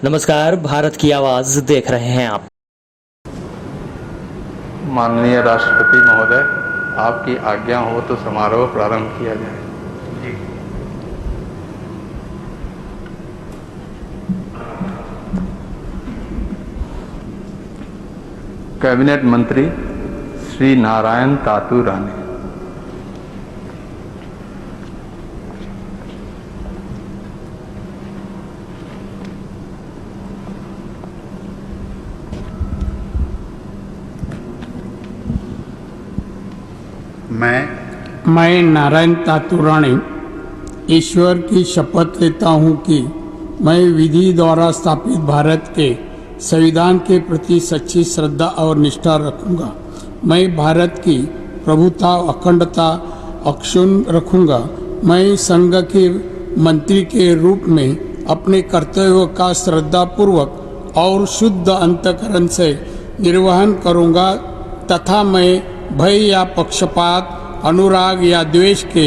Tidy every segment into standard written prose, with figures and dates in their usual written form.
नमस्कार, भारत की आवाज देख रहे हैं आप। माननीय राष्ट्रपति महोदय, आपकी आज्ञा हो तो समारोह प्रारंभ किया जाए। जी। कैबिनेट मंत्री श्री नारायण तातू राणे। मैं नारायण तातू राणे ईश्वर की शपथ लेता हूं कि मैं विधि द्वारा स्थापित भारत के संविधान के प्रति सच्ची श्रद्धा और निष्ठा रखूंगा। मैं भारत की प्रभुता अखंडता अक्षुण्ण रखूंगा। मैं संघ के मंत्री के रूप में अपने कर्तव्यों का श्रद्धापूर्वक और शुद्ध अंतःकरण से निर्वहन करूंगा तथा मैं भय या पक्षपात, अनुराग या द्वेष के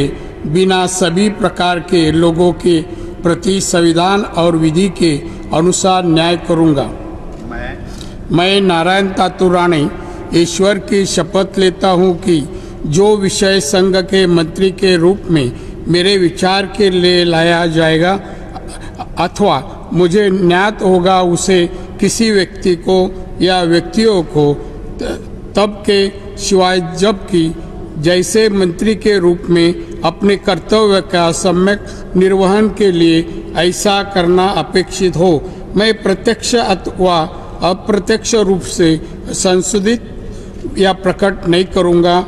बिना सभी प्रकार के लोगों के प्रति संविधान और विधि के अनुसार न्याय करूंगा। मैं नारायण तातू राणे ईश्वर की शपथ लेता हूं कि जो विषय संघ के मंत्री के रूप में मेरे विचार के लिए लाया जाएगा अथवा मुझे ज्ञात होगा, उसे किसी व्यक्ति को या व्यक्तियों को तब के सिवाय जबकि जैसे मंत्री के रूप में अपने कर्तव्य का सम्यक निर्वहन के लिए ऐसा करना अपेक्षित हो, मैं प्रत्यक्ष अथवा अप्रत्यक्ष रूप से संशोधित या प्रकट नहीं करूंगा।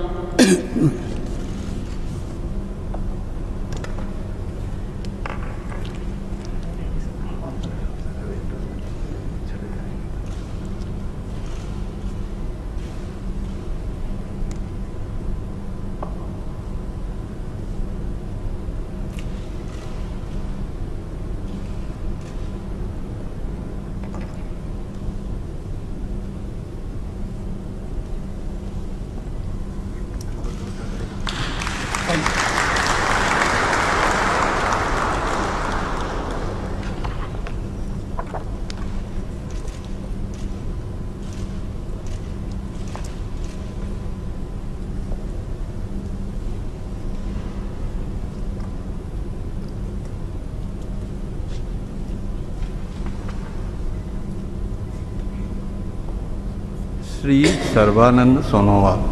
Shri Sarbananda Sonowal.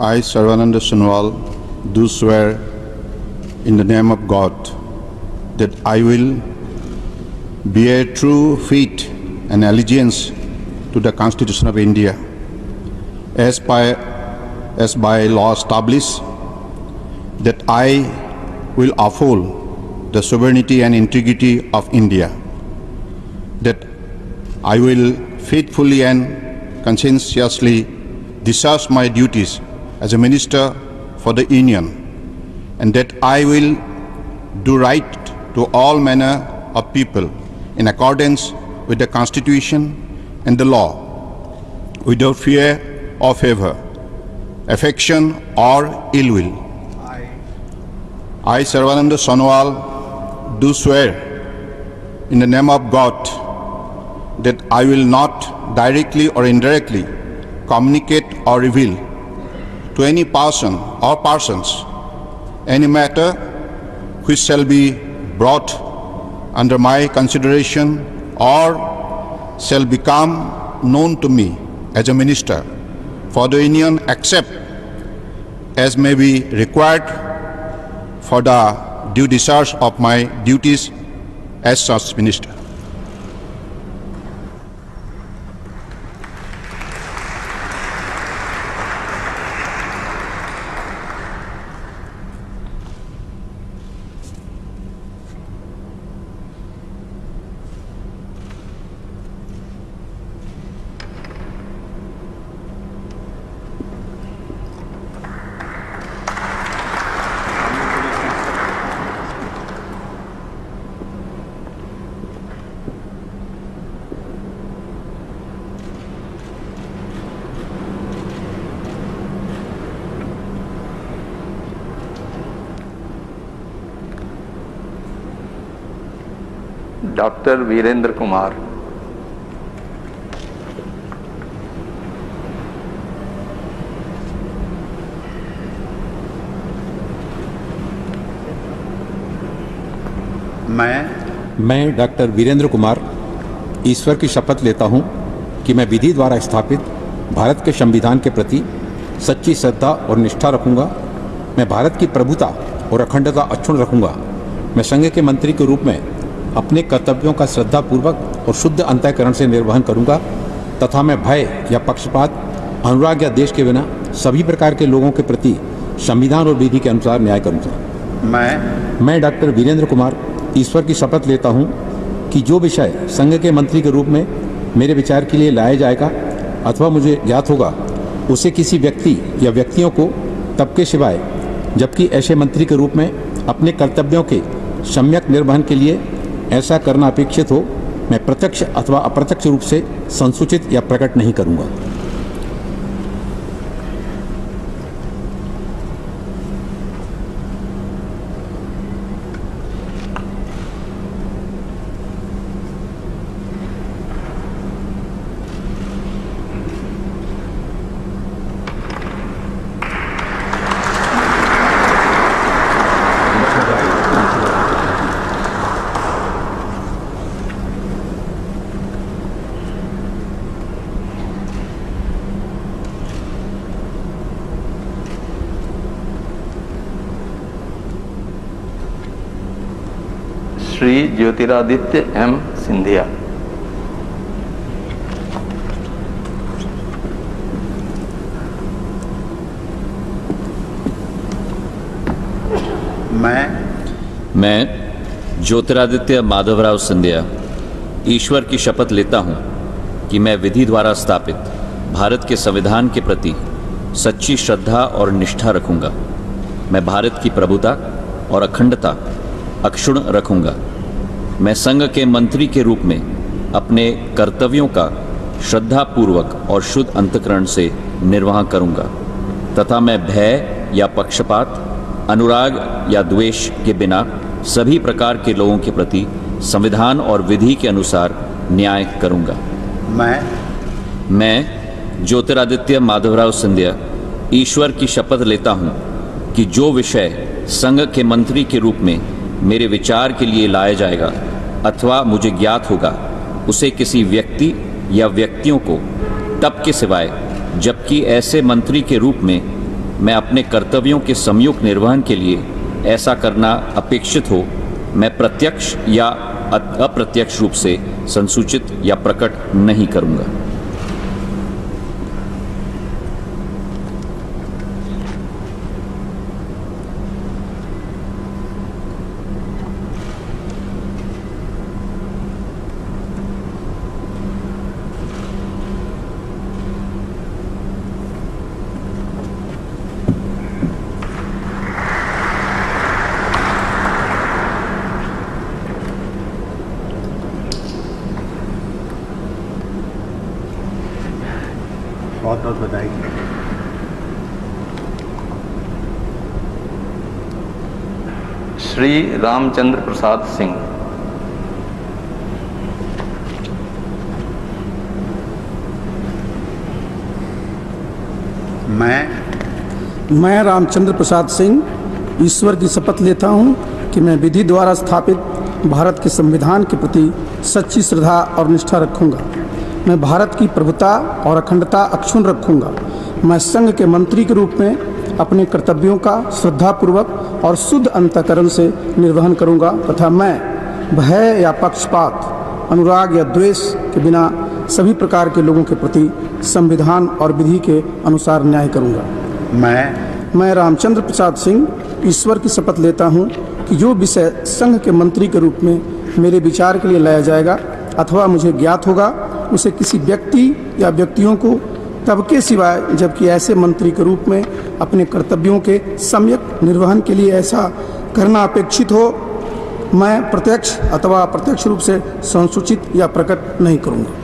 I, Sarvananda Sonowal, do swear in the name of God that I will bear true faith and allegiance to the Constitution of India as by law established, that I will uphold the sovereignty and integrity of India, that I will faithfully and conscientiously discharge my duties as a minister for the Union, and that I will do right to all manner of people in accordance with the Constitution and the law, without fear or favor, affection or ill will. I, Sarvananda Sonowal, do swear in the name of God that I will not directly or indirectly communicate or reveal to any person or persons any matter which shall be brought under my consideration or shall become known to me as a minister for the Union, except as may be required for the due discharge of my duties as such minister. Doctor Virendra Kumar. मैं doctor Virendra Kumar ईश्वर की शपथ लेता हूं कि मैं विधि द्वारा स्थापित भारत के संविधान के प्रति सच्ची श्रद्धा और निष्ठा रखूंगा। मैं भारत की प्रभुता और अखंडता अक्षुण्ण रखूंगा। मैं संघ के मंत्री के रूप में अपने कर्तव्यों का श्रद्धापूर्वक और शुद्ध अंतःकरण से निर्वहन करूंगा तथा मैं भय या पक्षपात, अनुराग या देश के बिना सभी प्रकार के लोगों के प्रति संविधान और विधि के अनुसार न्याय करूंगा। मैं डॉक्टर वीरेंद्र कुमार ईश्वर की शपथ लेता हूं कि जो विषय संघ के मंत्री के रूप में मेरे विचार के लिए लाया जाएगा अथवा मुझे ज्ञात होगा, उसे किसी व्यक्ति या व्यक्तियों को तब के सिवाय जबकि ऐसे मंत्री के रूप में अपने कर्तव्यों के सम्यक निर्वहन के लिए ऐसा करना अपेक्षित हो, मैं प्रत्यक्ष अथवा अप्रत्यक्ष रूप से संसूचित या प्रकट नहीं करूंगा। श्री ज्योतिरादित्य एम सिंधिया। मैं ज्योतिरादित्य माधवराव सिंधिया ईश्वर की शपथ लेता हूं कि मैं विधि द्वारा स्थापित भारत के संविधान के प्रति सच्ची श्रद्धा और निष्ठा रखूंगा। मैं भारत की प्रभुता और अखंडता अक्षुण्ण रखूंगा। मैं संघ के मंत्री के रूप में अपने कर्तव्यों का श्रद्धापूर्वक और शुद्ध अंतःकरण से निर्वाह करूंगा तथा मैं भय या पक्षपात, अनुराग या द्वेष के बिना सभी प्रकार के लोगों के प्रति संविधान और विधि के अनुसार न्याय करूंगा। मैं ज्योतिरादित्य माधवराव सिंधिया ईश्वर की शपथ लेता हूं कि जो विषय संघ के मंत्री के रूप में मेरे विचार के लिए लाया जाएगा अथवा मुझे ज्ञात होगा, उसे किसी व्यक्ति या व्यक्तियों को तब के सिवाय जबकि ऐसे मंत्री के रूप में मैं अपने कर्तव्यों के सम्यक निर्वहन के लिए ऐसा करना अपेक्षित हो, मैं प्रत्यक्ष या अप्रत्यक्ष रूप से संसूचित या प्रकट नहीं करूंगा। बहुत बहुत बधाई। श्री रामचंद्र प्रसाद सिंह। मैं रामचंद्र प्रसाद सिंह ईश्वर की शपथ लेता हूं कि मैं विधि द्वारा स्थापित भारत के संविधान के प्रति सच्ची श्रद्धा और निष्ठा रखूंगा। मैं भारत की प्रभुता और अखंडता अक्षुण्ण रखूंगा। मैं संघ के मंत्री के रूप में अपने कर्तव्यों का श्रद्धापूर्वक और शुद्ध अंतःकरण से निर्वहन करूंगा तथा मैं भय या पक्षपात, अनुराग या द्वेष के बिना सभी प्रकार के लोगों के प्रति संविधान और विधि के अनुसार न्याय करूंगा। मैं रामचंद्र प्रसाद सिंह ईश्वर की शपथ लेता हूं कि जो विषय संघ के मंत्री के रूप में मेरे विचार के लिए लाया जाएगा अथवा मुझे ज्ञात होगा, उसे किसी व्यक्ति या व्यक्तियों को तब के सिवाय जबकि ऐसे मंत्री के रूप में अपने कर्तव्यों के सम्यक निर्वहन के लिए ऐसा करना अपेक्षित हो, मैं प्रत्यक्ष अथवा अप्रत्यक्ष रूप से संसूचित या प्रकट नहीं करूंगा।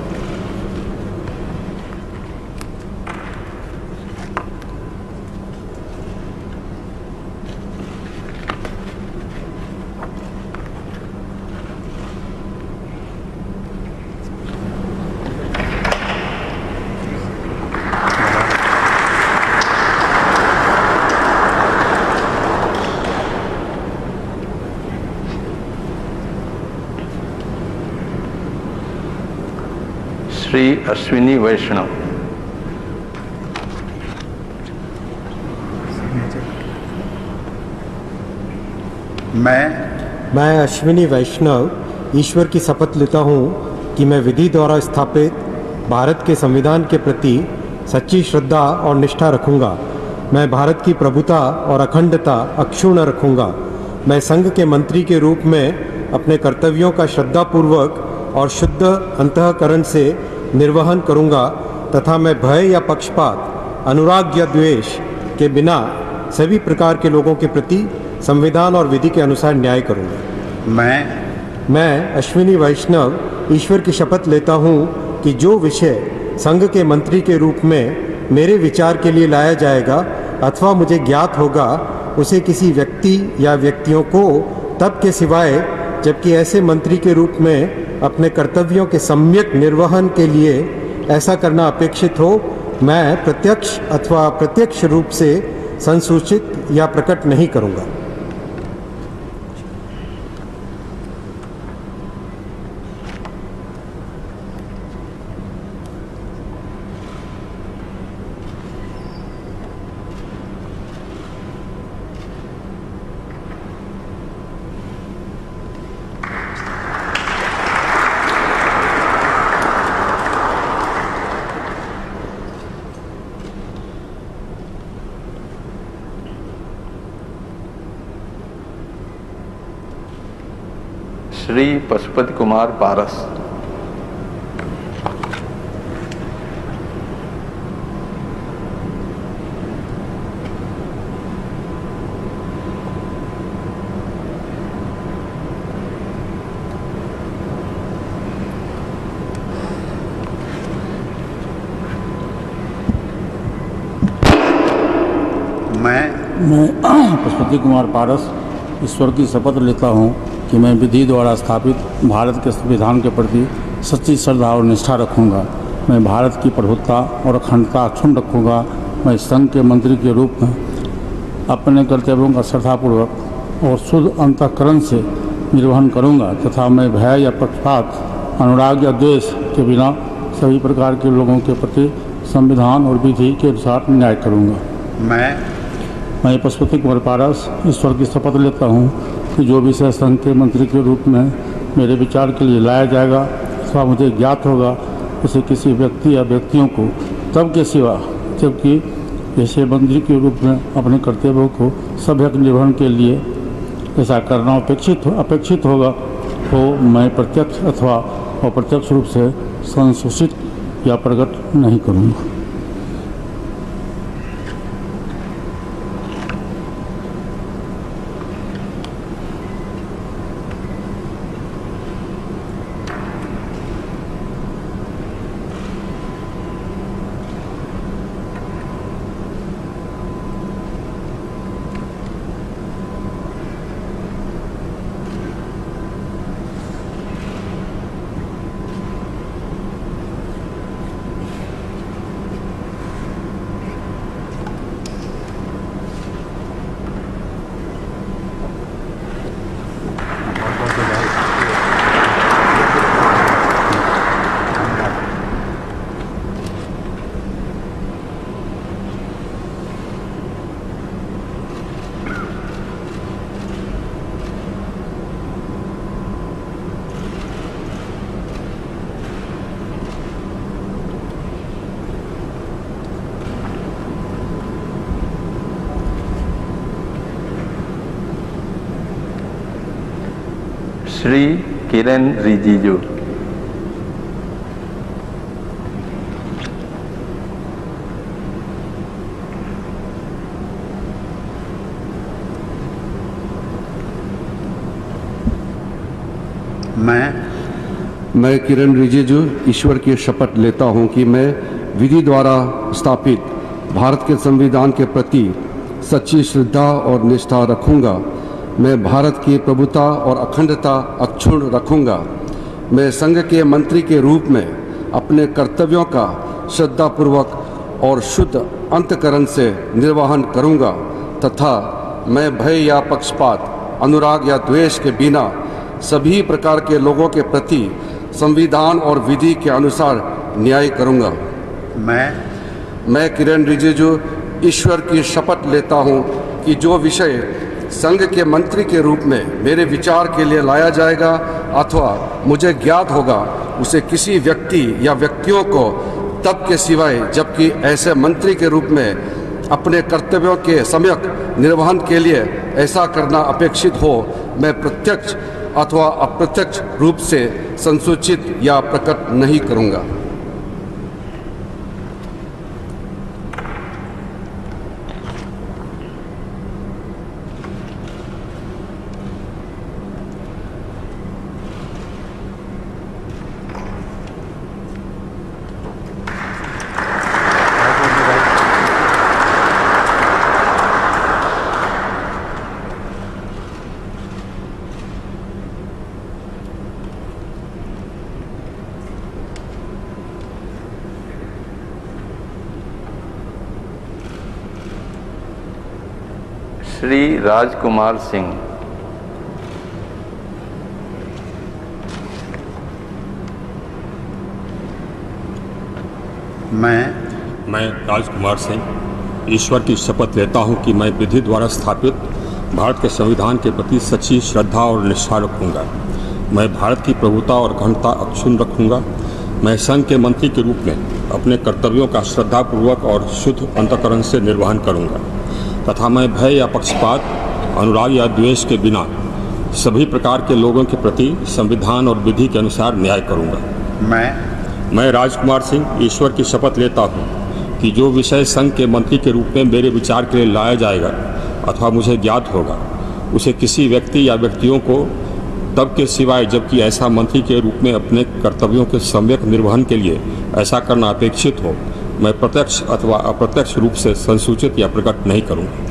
श्री अश्विनी वैष्णव। मैं अश्विनी वैष्णव ईश्वर की शपथ लेता हूँ कि मैं विधि द्वारा स्थापित भारत के संविधान के प्रति सच्ची श्रद्धा और निष्ठा रखूँगा। मैं भारत की प्रभुता और अखंडता अक्षुण्ण रखूँगा। मैं संघ के मंत्री के रूप में अपने कर्तव्यों का श्रद्धापूर्वक और शुद्ध अंतःकरण से निर्वहन करूँगा तथा मैं भय या पक्षपात, अनुराग या द्वेष के बिना सभी प्रकार के लोगों के प्रति संविधान और विधि के अनुसार न्याय करूँगा। मैं अश्विनी वैष्णव ईश्वर की शपथ लेता हूँ कि जो विषय संघ के मंत्री के रूप में मेरे विचार के लिए लाया जाएगा अथवा मुझे ज्ञात होगा, उसे किसी व्यक्ति या व्यक्तियों को तब के सिवाय जबकि ऐसे मंत्री के रूप में अपने कर्तव्यों के सम्यक निर्वहन के लिए ऐसा करना अपेक्षित हो, मैं प्रत्यक्ष अथवा अप्रत्यक्ष रूप से संसूचित या प्रकट नहीं करूँगा। श्री पशुपति कुमार पारस। मैं पशुपति कुमार पारस ईश्वर की शपथ लेता हूँ कि मैं विधि द्वारा स्थापित भारत के संविधान के प्रति सच्ची श्रद्धा और निष्ठा रखूँगा। मैं भारत की प्रभुता और अखंडता अक्षुण्ण रखूँगा। मैं संघ के मंत्री के रूप में अपने कर्तव्यों का श्रद्धापूर्वक और शुद्ध अंतःकरण से निर्वहन करूँगा तथा मैं भय या पक्षपात, अनुराग या द्वेष के बिना सभी प्रकार के लोगों के प्रति संविधान और विधि के अनुसार न्याय करूँगा। मैं पशुपति कुमार पारस ईश्वर की शपथ लेता हूँ कि जो विषय संघ के मंत्री के रूप में मेरे विचार के लिए लाया जाएगा अथवा मुझे ज्ञात होगा, उसे किसी व्यक्ति या व्यक्तियों को तब के सिवा जबकि ऐसे मंत्री के रूप में अपने कर्तव्यों को सभ्यक निर्वहन के लिए ऐसा करना अपेक्षित होगा तो मैं प्रत्यक्ष अथवा अप्रत्यक्ष रूप से संसूचित या प्रकट नहीं करूँगा। श्री किरण रिजिजू। मैं किरण रिजिजू ईश्वर की शपथ लेता हूं कि मैं विधि द्वारा स्थापित भारत के संविधान के प्रति सच्ची श्रद्धा और निष्ठा रखूंगा। मैं भारत की प्रभुता और अखंडता अक्षुण्ण रखूंगा। मैं संघ के मंत्री के रूप में अपने कर्तव्यों का श्रद्धापूर्वक और शुद्ध अंतःकरण से निर्वहन करूंगा तथा मैं भय या पक्षपात, अनुराग या द्वेष के बिना सभी प्रकार के लोगों के प्रति संविधान और विधि के अनुसार न्याय करूंगा। मैं किरण रिजिजू ईश्वर की शपथ लेता हूं कि जो विषय संघ के मंत्री के रूप में मेरे विचार के लिए लाया जाएगा अथवा मुझे ज्ञात होगा, उसे किसी व्यक्ति या व्यक्तियों को तब के सिवाय जबकि ऐसे मंत्री के रूप में अपने कर्तव्यों के सम्यक निर्वहन के लिए ऐसा करना अपेक्षित हो, मैं प्रत्यक्ष अथवा अप्रत्यक्ष रूप से संसूचित या प्रकट नहीं करूंगा। श्री राजकुमार सिंह। मैं राजकुमार सिंह ईश्वर की शपथ लेता हूं कि मैं विधि द्वारा स्थापित भारत के संविधान के प्रति सच्ची श्रद्धा और निष्ठा रखूंगा। मैं भारत की प्रभुता और अखंडता अक्षुण्ण रखूंगा। मैं संघ के मंत्री के रूप में अपने कर्तव्यों का श्रद्धापूर्वक और शुद्ध अंतःकरण से निर्वहन करूंगा तथा मैं भय या पक्षपात, अनुराग या द्वेष के बिना सभी प्रकार के लोगों के प्रति संविधान और विधि के अनुसार न्याय करूंगा। मैं राजकुमार सिंह ईश्वर की शपथ लेता हूं कि जो विषय संघ के मंत्री के रूप में मेरे विचार के लिए लाया जाएगा अथवा मुझे ज्ञात होगा, उसे किसी व्यक्ति या व्यक्तियों को तब के सिवाय जबकि ऐसा मंत्री के रूप में अपने कर्तव्यों के सम्यक निर्वहन के लिए ऐसा करना अपेक्षित हो, मैं प्रत्यक्ष अथवा अप्रत्यक्ष रूप से संसूचित या प्रकट नहीं करूंगा।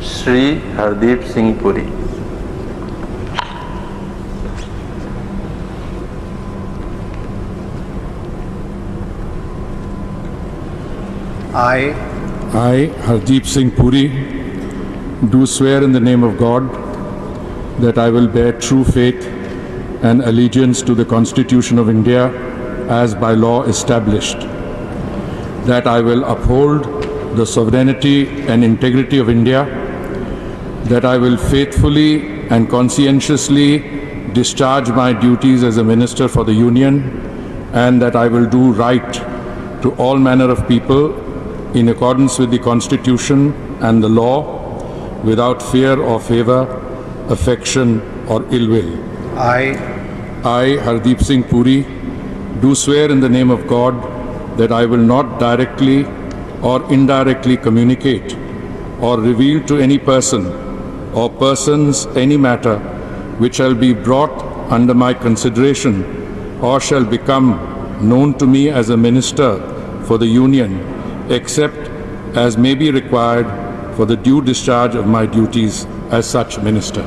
Shri Hardeep Singh Puri. I, Hardeep Singh Puri, do swear in the name of God that I will bear true faith and allegiance to the Constitution of India as by law established, that I will uphold the sovereignty and integrity of India, that I will faithfully and conscientiously discharge my duties as a Minister for the Union, and that I will do right to all manner of people in accordance with the Constitution and the law, without fear or favor, affection or ill will. I, Hardeep Singh Puri, do swear in the name of God that I will not directly or indirectly communicate or reveal to any person or persons any matter which shall be brought under my consideration or shall become known to me as a Minister for the Union, except as may be required for the due discharge of my duties as such Minister.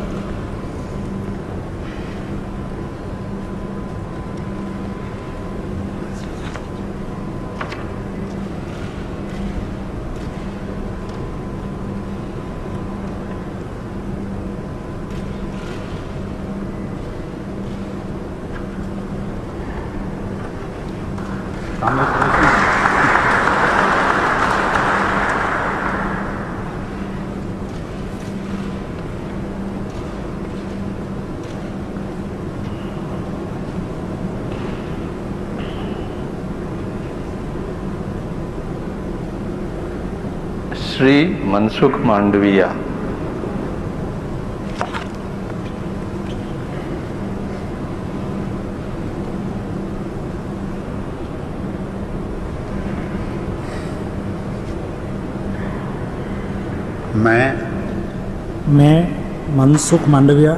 Shri Mansukh Mandaviya. मैं मनसुख मांडविया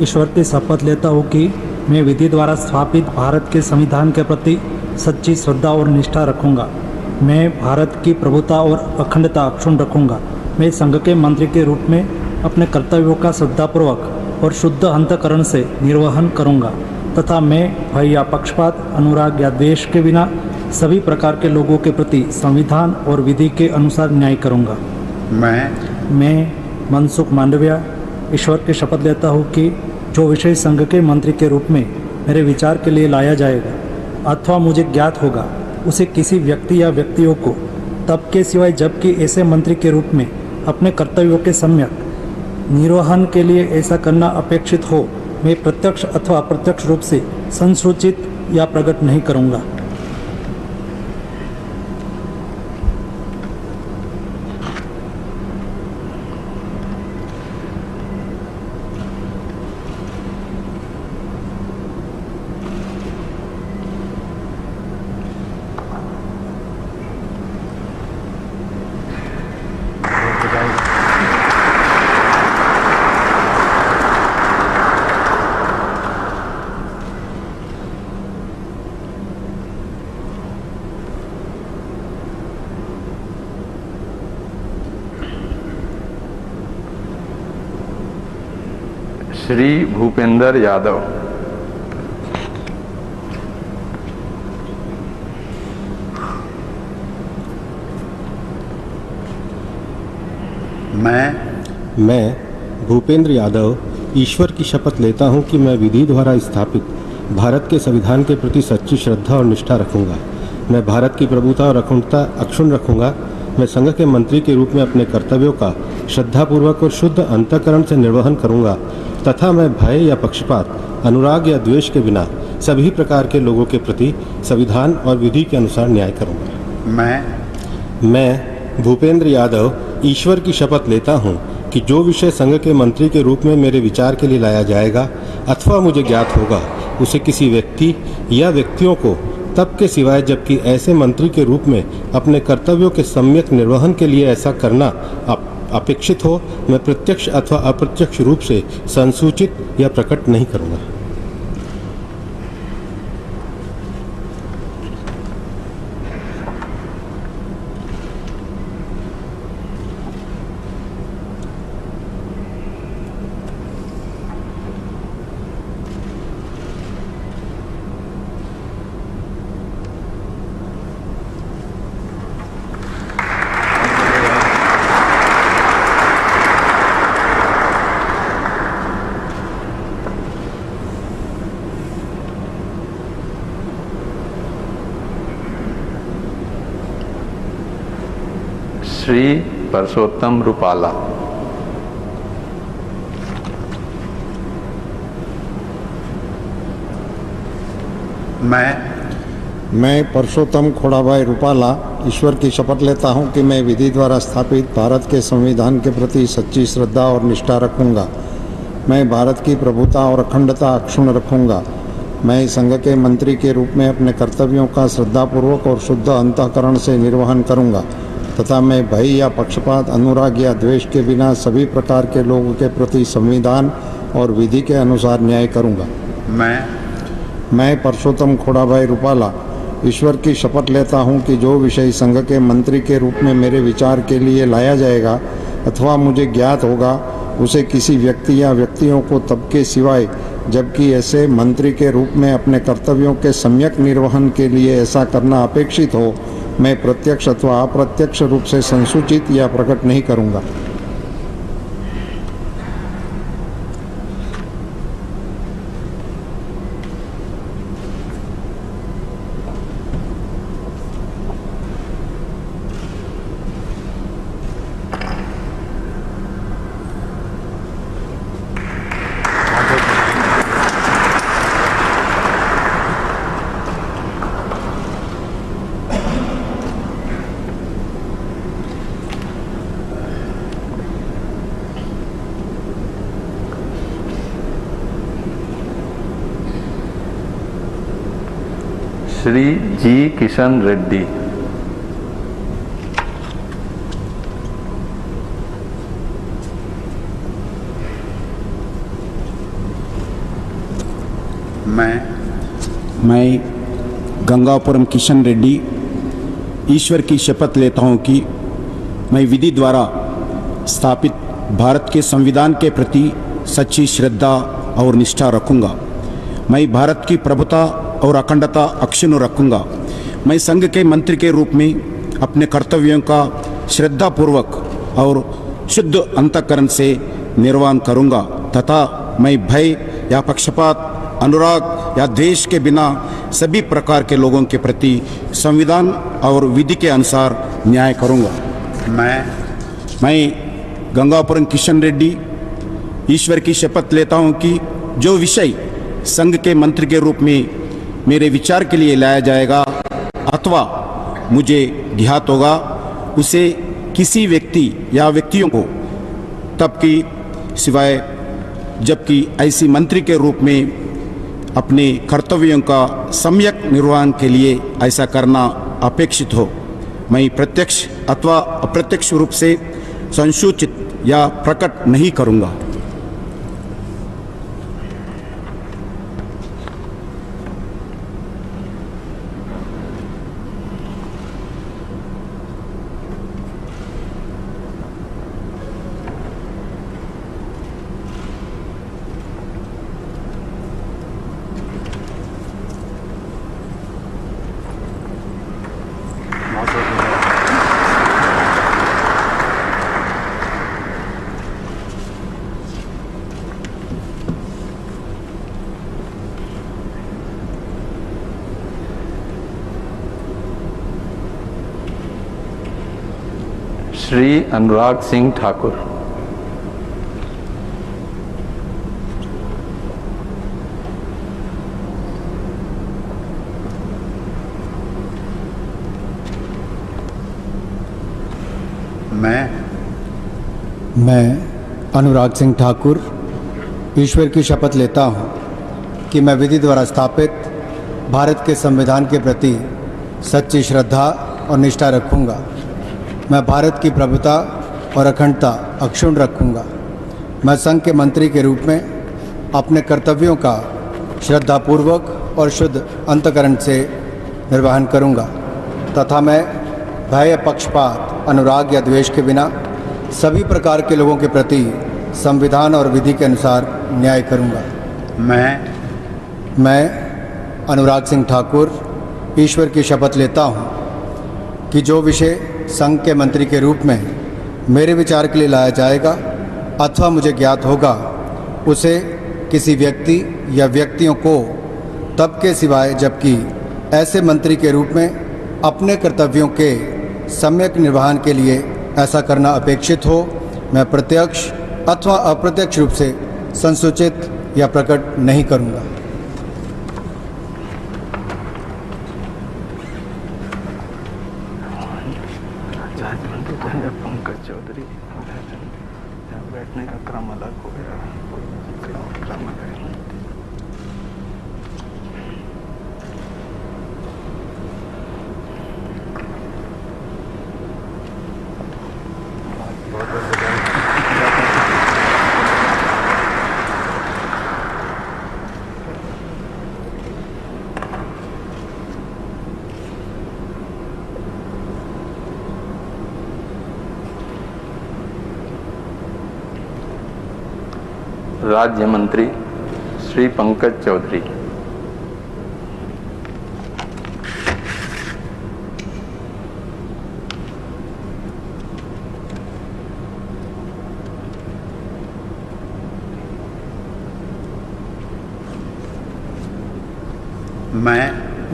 ईश्वर की शपथ लेता हूँ कि मैं विधि द्वारा स्थापित भारत के संविधान के प्रति सच्ची श्रद्धा और निष्ठा रखूँगा। मैं भारत की प्रभुता और अखंडता अक्षुण्ण रखूँगा। मैं संघ के मंत्री के रूप में अपने कर्तव्यों का श्रद्धापूर्वक और शुद्ध अंतःकरण से निर्वहन करूँगा तथा मैं भय या पक्षपात, अनुराग या द्वेष के बिना सभी प्रकार के लोगों के प्रति संविधान और विधि के अनुसार न्याय करूँगा। मैं मनसुख मांडविया ईश्वर की शपथ लेता हूँ कि जो विषय संघ के मंत्री के रूप में मेरे विचार के लिए लाया जाएगा अथवा मुझे ज्ञात होगा, उसे किसी व्यक्ति या व्यक्तियों को तब के सिवाय जबकि ऐसे मंत्री के रूप में अपने कर्तव्यों के सम्यक निर्वहन के लिए ऐसा करना अपेक्षित हो, मैं प्रत्यक्ष अथवा अप्रत्यक्ष रूप से संसूचित या प्रकट नहीं करूँगा। श्री भूपेंद्र यादव। मैं भूपेंद्र यादव ईश्वर की शपथ लेता हूं कि मैं विधि द्वारा स्थापित भारत के संविधान के प्रति सच्ची श्रद्धा और निष्ठा रखूंगा। मैं भारत की प्रभुता और अखंडता अक्षुण्ण रखूंगा। मैं संघ के मंत्री के रूप में अपने कर्तव्यों का श्रद्धापूर्वक और शुद्ध अंतःकरण से निर्वहन करूंगा तथा मैं भय या पक्षपात, अनुराग या द्वेष के बिना सभी प्रकार के लोगों के प्रति संविधान और विधि के अनुसार न्याय करूंगा। मैं भूपेंद्र यादव ईश्वर की शपथ लेता हूं कि जो विषय संघ के मंत्री के रूप में मेरे विचार के लिए लाया जाएगा अथवा मुझे ज्ञात होगा, उसे किसी व्यक्ति या व्यक्तियों को तब के सिवाय जबकि ऐसे मंत्री के रूप में अपने कर्तव्यों के सम्यक निर्वहन के लिए ऐसा करना अपेक्षित हो, मैं प्रत्यक्ष अथवा अप्रत्यक्ष रूप से संसूचित या प्रकट नहीं करूंगा। श्री परसोत्तम रूपाला। मैं परसोत्तम खोड़ाभाई रूपाला ईश्वर की शपथ लेता हूं कि मैं विधि द्वारा स्थापित भारत के संविधान के प्रति सच्ची श्रद्धा और निष्ठा रखूंगा। मैं भारत की प्रभुता और अखंडता अक्षुण्ण रखूंगा। मैं संघ के मंत्री के रूप में अपने कर्तव्यों का श्रद्धापूर्वक और शुद्ध अंतःकरण से निर्वहन करूंगा तथा मैं भय या पक्षपात, अनुराग या द्वेष के बिना सभी प्रकार के लोगों के प्रति संविधान और विधि के अनुसार न्याय करूंगा। मैं परसोत्तम खोड़ाभाई रूपाला ईश्वर की शपथ लेता हूं कि जो विषय संघ के मंत्री के रूप में मेरे विचार के लिए लाया जाएगा अथवा मुझे ज्ञात होगा, उसे किसी व्यक्ति या व्यक्तियों को तब के सिवाय जबकि ऐसे मंत्री के रूप में अपने कर्तव्यों के सम्यक निर्वहन के लिए ऐसा करना अपेक्षित हो, मैं प्रत्यक्ष अथवा अप्रत्यक्ष रूप से संसूचित या प्रकट नहीं करूंगा। श्री जी किशन रेड्डी। मैं गंगापुरम किशन रेड्डी ईश्वर की शपथ लेता हूं कि मैं विधि द्वारा स्थापित भारत के संविधान के प्रति सच्ची श्रद्धा और निष्ठा रखूंगा। मैं भारत की प्रभुता और अखंडता अक्षुण्ण रखूंगा। मैं संघ के मंत्री के रूप में अपने कर्तव्यों का श्रद्धापूर्वक और शुद्ध अंतःकरण से निर्वहन करूंगा तथा मैं भय या पक्षपात, अनुराग या द्वेष के बिना सभी प्रकार के लोगों के प्रति संविधान और विधि के अनुसार न्याय करूंगा। मैं गंगापुरम किशन रेड्डी ईश्वर की शपथ लेता हूं कि जो विषय संघ के मंत्री के रूप में मेरे विचार के लिए लाया जाएगा अथवा मुझे ज्ञात होगा उसे किसी व्यक्ति या व्यक्तियों को तब की सिवाय जबकि ऐसी मंत्री के रूप में अपने कर्तव्यों का सम्यक निर्वहन के लिए ऐसा करना अपेक्षित हो, मैं प्रत्यक्ष अथवा अप्रत्यक्ष रूप से संसूचित या प्रकट नहीं करूंगा। श्री अनुराग सिंह ठाकुर। मैं अनुराग सिंह ठाकुर ईश्वर की शपथ लेता हूं कि मैं विधि द्वारा स्थापित भारत के संविधान के प्रति सच्ची श्रद्धा और निष्ठा रखूंगा। मैं भारत की प्रभुता और अखंडता अक्षुण्ण रखूंगा। मैं संघ के मंत्री के रूप में अपने कर्तव्यों का श्रद्धापूर्वक और शुद्ध अंतःकरण से निर्वहन करूंगा तथा मैं भय, पक्षपात, अनुराग या द्वेष के बिना सभी प्रकार के लोगों के प्रति संविधान और विधि के अनुसार न्याय करूंगा। मैं अनुराग सिंह ठाकुर ईश्वर की शपथ लेता हूं कि जो विषय संघ के मंत्री के रूप में मेरे विचार के लिए लाया जाएगा अथवा मुझे ज्ञात होगा उसे किसी व्यक्ति या व्यक्तियों को तब के सिवाय जबकि ऐसे मंत्री के रूप में अपने कर्तव्यों के सम्यक निर्वहन के लिए ऐसा करना अपेक्षित हो, मैं प्रत्यक्ष अथवा अप्रत्यक्ष रूप से संसूचित या प्रकट नहीं करूंगा। पंकज चौधरी बैठने का क्रम अलग हो गया। राज्य मंत्री श्री पंकज चौधरी।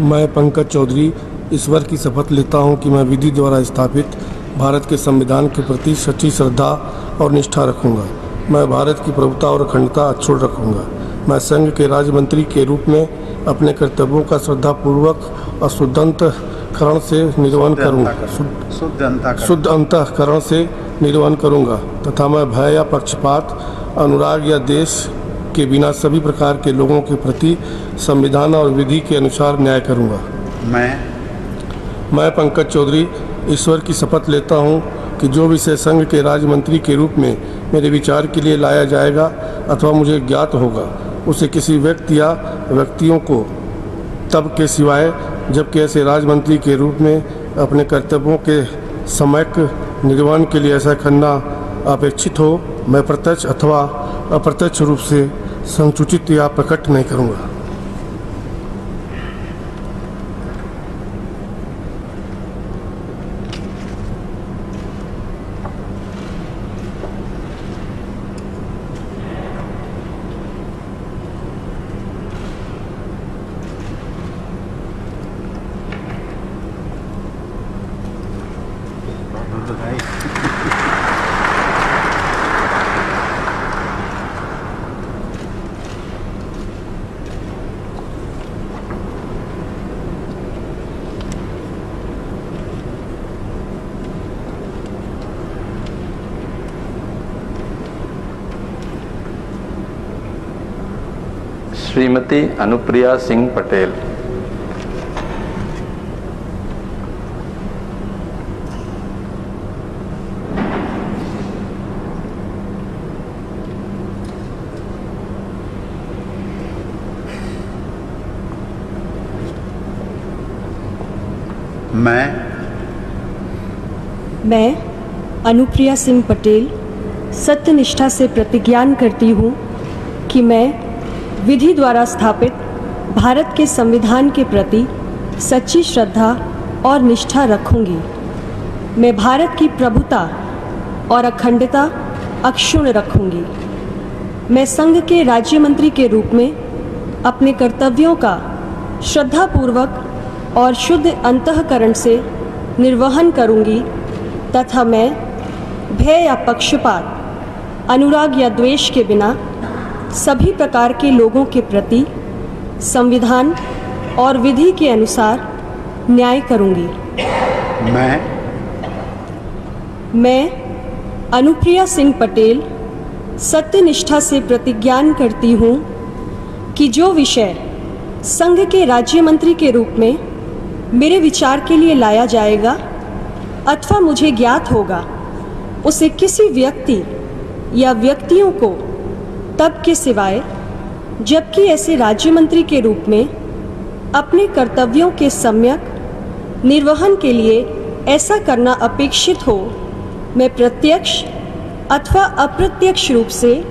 मैं पंकज चौधरी ईश्वर की शपथ लेता हूं कि मैं विधि द्वारा स्थापित भारत के संविधान के प्रति सच्ची श्रद्धा और निष्ठा रखूंगा। मैं भारत की प्रभुता और अखंडता अक्षुण्ण रखूंगा। मैं संघ के राज्य मंत्री के रूप में अपने कर्तव्यों का श्रद्धापूर्वक और शुद्ध अंतःकरण से निर्वहन करूंगा शुद्ध अंतःकरण से निर्वहन करूंगा तथा मैं भय या पक्षपात, अनुराग या देश के बिना सभी प्रकार के लोगों के प्रति संविधान और विधि के अनुसार न्याय करूंगा। मैं पंकज चौधरी ईश्वर की शपथ लेता हूं कि जो विषय संघ के राज्य मंत्री के रूप में मेरे विचार के लिए लाया जाएगा अथवा मुझे ज्ञात होगा उसे किसी व्यक्ति या व्यक्तियों को तब के सिवाय जबकि ऐसे राज्य मंत्री के रूप में अपने कर्तव्यों के सम्यक निर्वहन के लिए ऐसा करना अपेक्षित हो, मैं प्रत्यक्ष अथवा अप्रत्यक्ष रूप से संसूचित या प्रकट नहीं करूँगा। श्रीमती अनुप्रिया सिंह पटेल। मैं अनुप्रिया सिंह पटेल सत्यनिष्ठा से प्रतिज्ञान करती हूँ कि मैं विधि द्वारा स्थापित भारत के संविधान के प्रति सच्ची श्रद्धा और निष्ठा रखूँगी। मैं भारत की प्रभुता और अखंडता अक्षुण्ण रखूँगी। मैं संघ के राज्य मंत्री के रूप में अपने कर्तव्यों का श्रद्धापूर्वक और शुद्ध अंतःकरण से निर्वहन करूँगी तथा मैं भय या पक्षपात, अनुराग या द्वेष के बिना सभी प्रकार के लोगों के प्रति संविधान और विधि के अनुसार न्याय करूँगी। मैं अनुप्रिया सिंह पटेल सत्यनिष्ठा से प्रतिज्ञान करती हूँ कि जो विषय संघ के राज्य मंत्री के रूप में मेरे विचार के लिए लाया जाएगा अथवा मुझे ज्ञात होगा, उसे किसी व्यक्ति या व्यक्तियों को तब के सिवाय जबकि ऐसे राज्य मंत्री के रूप में अपने कर्तव्यों के सम्यक निर्वहन के लिए ऐसा करना अपेक्षित हो, मैं प्रत्यक्ष अथवा अप्रत्यक्ष रूप से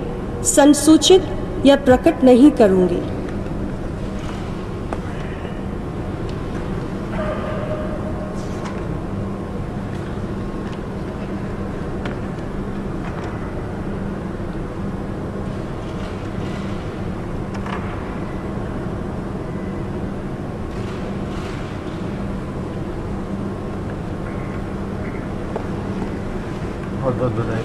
संसूचित या प्रकट नहीं करूँगी। बहुत बधाई।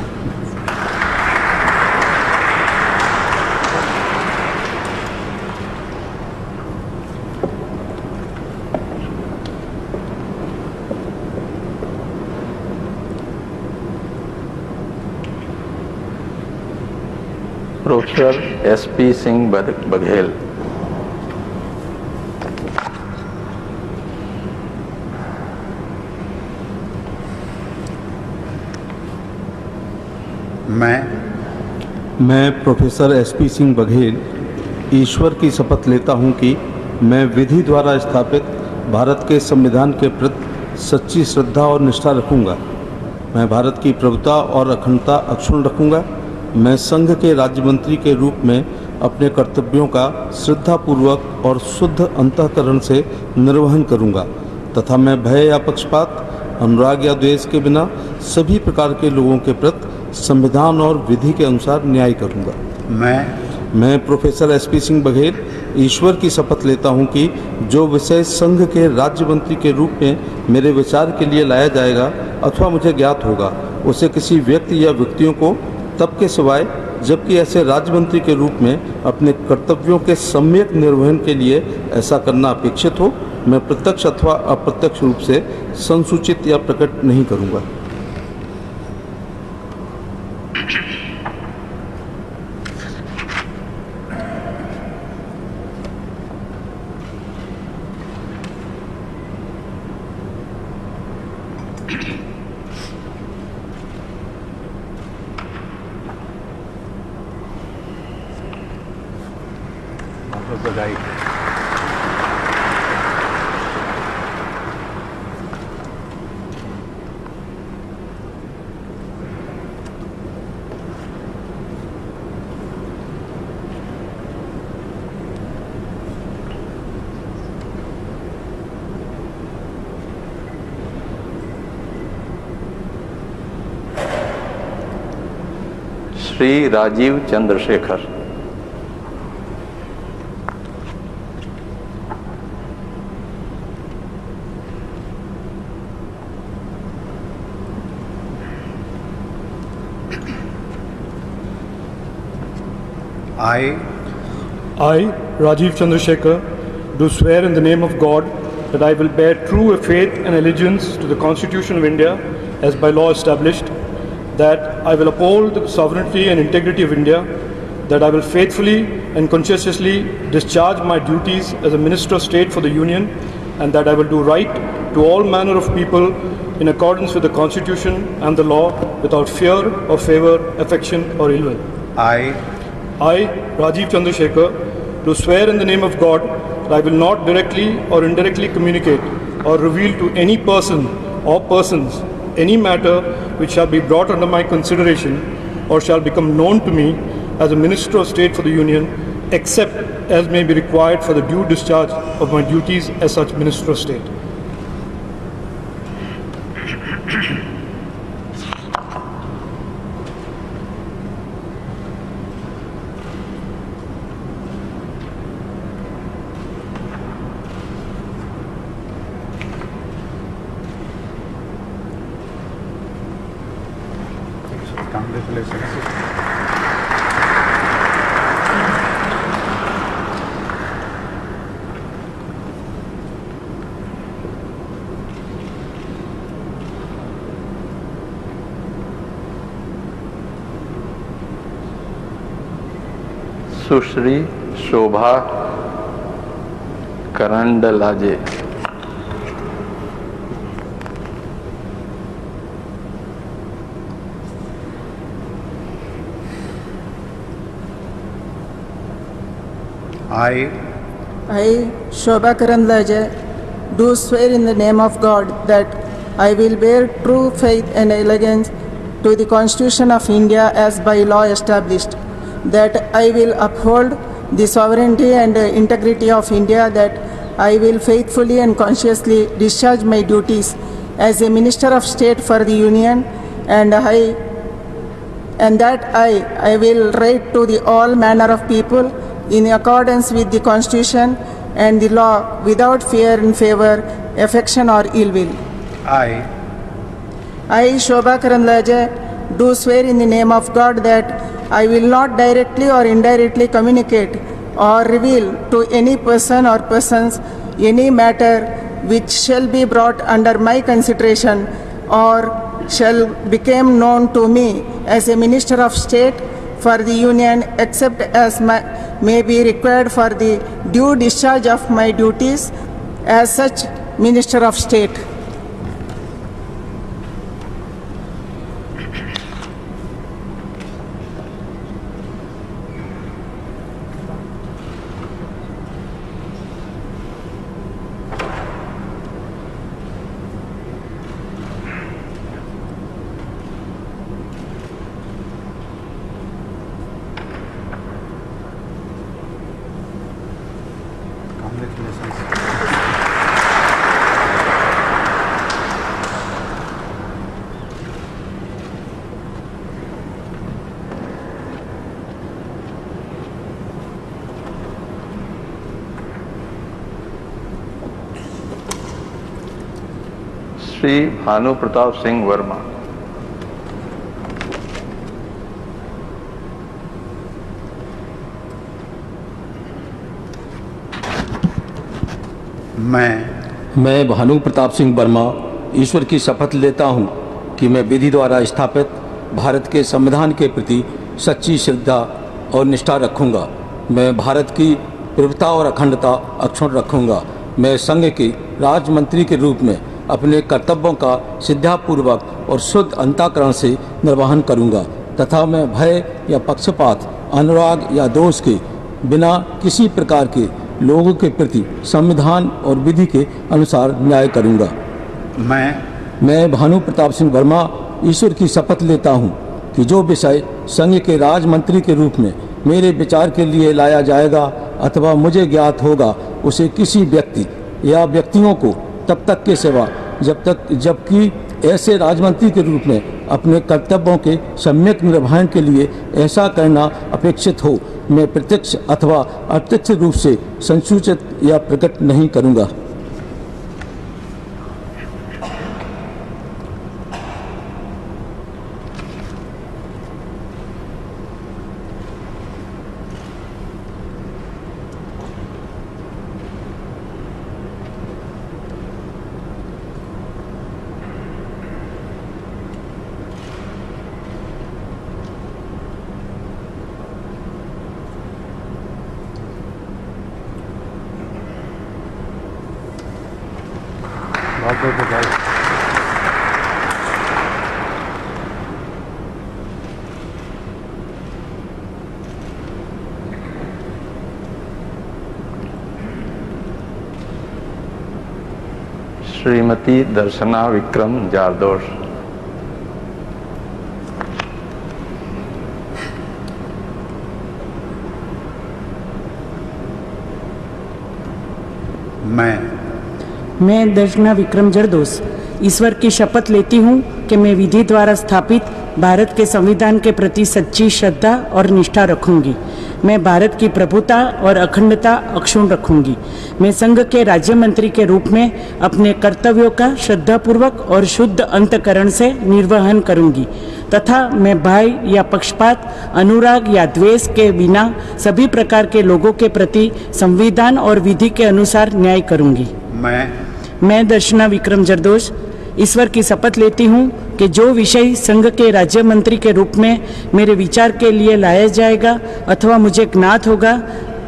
Professor SP Singh Baghel. मैं प्रोफेसर SP सिंह बघेल ईश्वर की शपथ लेता हूं कि मैं विधि द्वारा स्थापित भारत के संविधान के प्रति सच्ची श्रद्धा और निष्ठा रखूंगा। मैं भारत की प्रभुता और अखंडता अक्षुण्ण रखूंगा। मैं संघ के राज्य मंत्री के रूप में अपने कर्तव्यों का श्रद्धापूर्वक और शुद्ध अंतःकरण से निर्वहन करूंगा तथा मैं भय या पक्षपात, अनुराग या द्वेष के बिना सभी प्रकार के लोगों के प्रति संविधान और विधि के अनुसार न्याय करूंगा। मैं प्रोफेसर SP सिंह बघेल ईश्वर की शपथ लेता हूं कि जो विषय संघ के राज्य मंत्री के रूप में मेरे विचार के लिए लाया जाएगा अथवा मुझे ज्ञात होगा, उसे किसी व्यक्ति या व्यक्तियों को तब के सिवाय जबकि ऐसे राज्य मंत्री के रूप में अपने कर्तव्यों के सम्यक निर्वहन के लिए ऐसा करना अपेक्षित हो, मैं प्रत्यक्ष अथवा अप्रत्यक्ष रूप से संसूचित या प्रकट नहीं करूंगा। बधाई। Shri Rajiv Chandrashekhar. I, Rajiv Chandrasekhar, do swear in the name of God that I will bear true faith and allegiance to the Constitution of India as by law established, that I will uphold the sovereignty and integrity of India, that I will faithfully and conscientiously discharge my duties as a Minister of State for the Union, and that I will do right to all manner of people in accordance with the Constitution and the law without fear or favor, affection or ill will. I, Rajiv Chandrasekhar, do swear in the name of God that I will not directly or indirectly communicate or reveal to any person or persons any matter which shall be brought under my consideration or shall become known to me as a Minister of State for the Union, except as may be required for the due discharge of my duties as such Minister of State. Sushri Shobha करंडलाजे। I, Shobha Karandlaje, do swear in the name of God that I will bear true faith and allegiance to the Constitution of India as by law established, that I will uphold the sovereignty and integrity of India, that I will faithfully and conscientiously discharge my duties as a Minister of State for the Union, and that I will write to the all manner of people in accordance with the Constitution and the law without fear and favor, affection or ill will. I, Shobha Karandlaje, do swear in the name of God that I will not directly or indirectly communicate or reveal to any person or persons any matter which shall be brought under my consideration or shall become known to me as a Minister of State for the Union, except as may be required for the due discharge of my duties as such Minister of State. Shri Bhanu Pratap Singh Verma. मैं भानु प्रताप सिंह वर्मा ईश्वर की शपथ लेता हूं कि मैं विधि द्वारा स्थापित भारत के संविधान के प्रति सच्ची श्रद्धा और निष्ठा रखूंगा। मैं भारत की प्रभुता और अखंडता अक्षुण्ण रखूंगा। मैं संघ के राज्य मंत्री के रूप में अपने कर्तव्यों का श्रद्धापूर्वक और शुद्ध अंतःकरण से निर्वहन करूंगा तथा मैं भय या पक्षपात, अनुराग या दोष के बिना किसी प्रकार के लोगों के प्रति संविधान और विधि के अनुसार न्याय करूंगा। मैं भानु प्रताप सिंह वर्मा ईश्वर की शपथ लेता हूं कि जो विषय संघ के राज्य मंत्री के रूप में मेरे विचार के लिए लाया जाएगा अथवा मुझे ज्ञात होगा, उसे किसी व्यक्ति या व्यक्तियों को तब तक के सिवा जबकि ऐसे राजमंत्री के रूप में अपने कर्तव्यों के सम्यक निर्वहन के लिए ऐसा करना अपेक्षित हो, मैं प्रत्यक्ष अथवा अप्रत्यक्ष रूप से संसूचित या प्रकट नहीं करूंगा। श्रीमती दर्शना विक्रम जारदोश। मैं दर्शना विक्रम जरदोस ईश्वर की शपथ लेती हूँ कि मैं विधि द्वारा स्थापित भारत के संविधान के प्रति सच्ची श्रद्धा और निष्ठा रखूंगी। मैं भारत की प्रभुता और अखंडता अक्षुण्ण रखूंगी। मैं संघ के राज्य मंत्री के रूप में अपने कर्तव्यों का श्रद्धापूर्वक और शुद्ध अंतःकरण से निर्वहन करूंगी तथा मैं भय या पक्षपात, अनुराग या द्वेष के बिना सभी प्रकार के लोगों के प्रति संविधान और विधि के अनुसार न्याय करूंगी। मैं दर्शना विक्रम जरदोश ईश्वर की शपथ लेती हूँ कि जो विषय संघ के राज्य मंत्री के रूप में मेरे विचार के लिए लाया जाएगा अथवा मुझे ज्ञात होगा,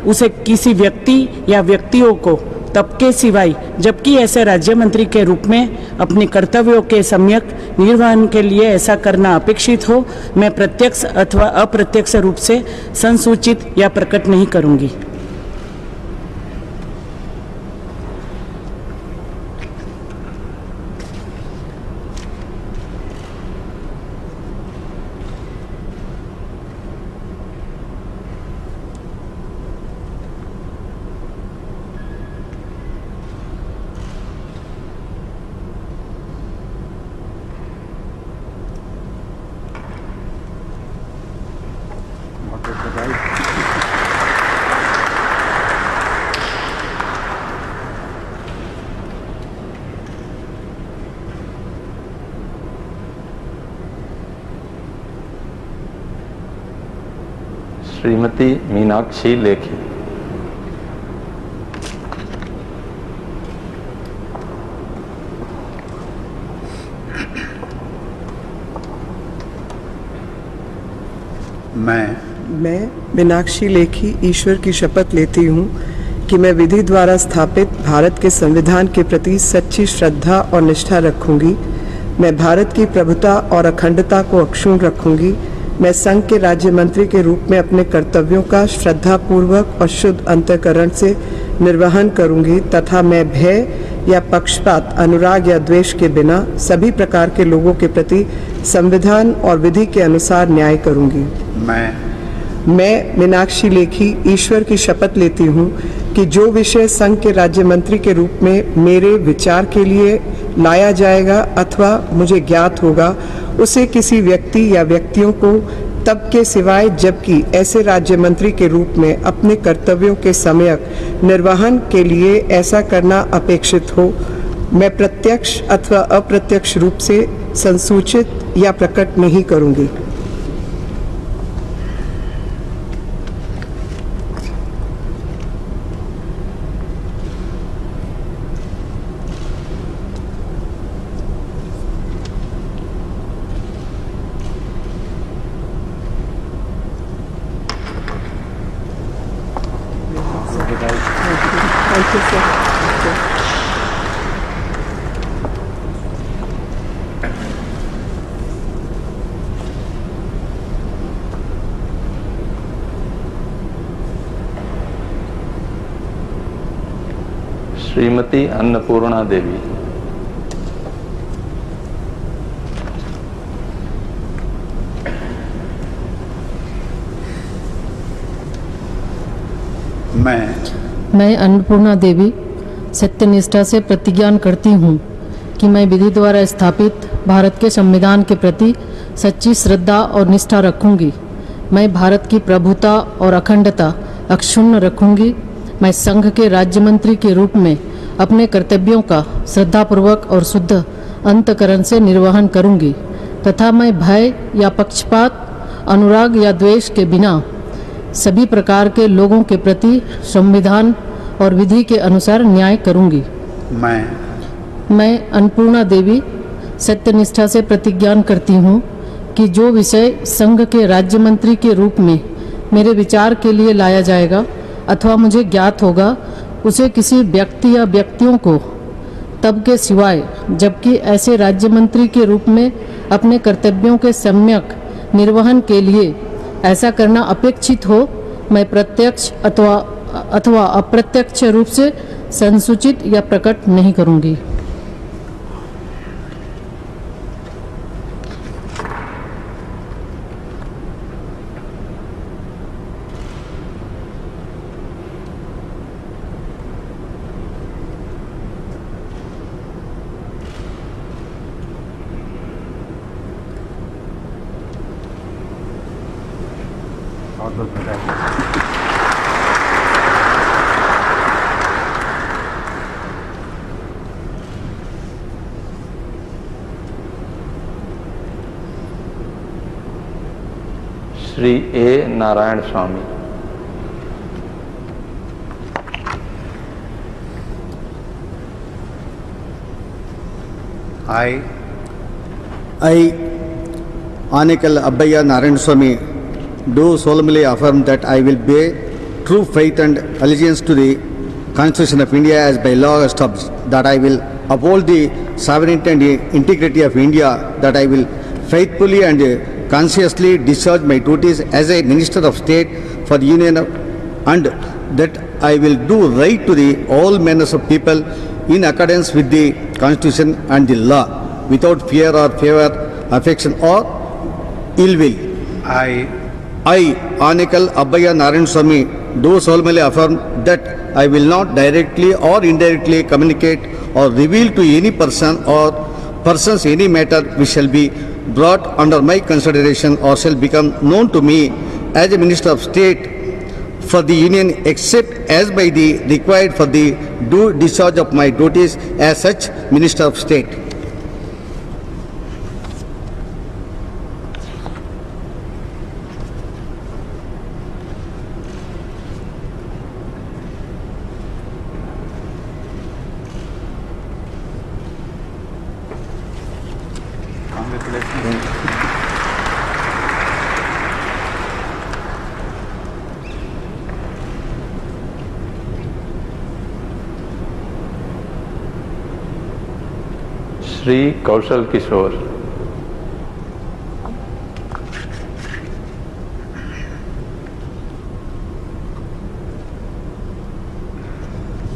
उसे किसी व्यक्ति या व्यक्तियों को तब के सिवाय जबकि ऐसे राज्य मंत्री के रूप में अपने कर्तव्यों के सम्यक निर्वहन के लिए ऐसा करना अपेक्षित हो, मैं प्रत्यक्ष अथवा अप्रत्यक्ष रूप से संसूचित या प्रकट नहीं करूंगी। श्रीमती मीनाक्षी लेखी। मैं मीनाक्षी लेखी ईश्वर की शपथ लेती हूँ कि मैं विधि द्वारा स्थापित भारत के संविधान के प्रति सच्ची श्रद्धा और निष्ठा रखूंगी। मैं भारत की प्रभुता और अखंडता को अक्षुण्ण रखूंगी। मैं संघ के राज्य मंत्री के रूप में अपने कर्तव्यों का श्रद्धापूर्वक और शुद्ध अंतःकरण से निर्वहन करूंगी तथा मैं भय या पक्षपात, अनुराग या द्वेष के बिना सभी प्रकार के लोगों के प्रति संविधान और विधि के अनुसार न्याय करूंगी। मैं मीनाक्षी लेखी ईश्वर की शपथ लेती हूँ कि जो विषय संघ के राज्य मंत्री के रूप में मेरे विचार के लिए लाया जाएगा अथवा मुझे ज्ञात होगा, उसे किसी व्यक्ति या व्यक्तियों को तब के सिवाय जबकि ऐसे राज्य मंत्री के रूप में अपने कर्तव्यों के सम्यक निर्वहन के लिए ऐसा करना अपेक्षित हो, मैं प्रत्यक्ष अथवा अप्रत्यक्ष रूप से संसूचित या प्रकट नहीं करूंगी। Thank you, sir. Shrimati Annapurna देवी। मैं अन्नपूर्णा देवी सत्यनिष्ठा से प्रतिज्ञा करती हूँ कि मैं विधि द्वारा स्थापित भारत के संविधान के प्रति सच्ची श्रद्धा और निष्ठा रखूंगी। मैं भारत की प्रभुता और अखंडता अक्षुण्ण रखूंगी। मैं संघ के राज्य मंत्री के रूप में अपने कर्तव्यों का श्रद्धापूर्वक और शुद्ध अंतकरण से निर्वहन करूंगी तथा मैं भय या पक्षपात, अनुराग या द्वेष के बिना सभी प्रकार के लोगों के प्रति संविधान और विधि के अनुसार न्याय करूंगी। मैं अन्नपूर्णा देवी सत्यनिष्ठा से प्रतिज्ञा करती हूँ कि जो विषय संघ के राज्य मंत्री के रूप में मेरे विचार के लिए लाया जाएगा अथवा मुझे ज्ञात होगा, उसे किसी व्यक्ति या व्यक्तियों को तब के सिवाय जबकि ऐसे राज्य मंत्री के रूप में अपने कर्तव्यों के सम्यक निर्वहन के लिए ऐसा करना अपेक्षित हो, मैं प्रत्यक्ष अथवा अप्रत्यक्ष रूप से संसूचित या प्रकट नहीं करूंगी। श्री ए नारायण स्वामी। I, Anikal Abbayya Narayan Swami, do solemnly affirm that I will bear true faith and allegiance to the Constitution of India as by law established, that I will uphold the sovereignty and integrity of India, that I will faithfully and consciously discharge my duties as a Minister of State for the Union and that I will do right to the all manners of people in accordance with the Constitution and the law, without fear or favor, affection or ill will. I, Anikal Abbayya Narayan Swami, do solemnly affirm that I will not directly or indirectly communicate or reveal to any person or persons any matter which shall be brought under my consideration or shall become known to me as a Minister of State for the Union, except as by the required for the due discharge of my duties as such Minister of State. Shri Kaushal Kishore.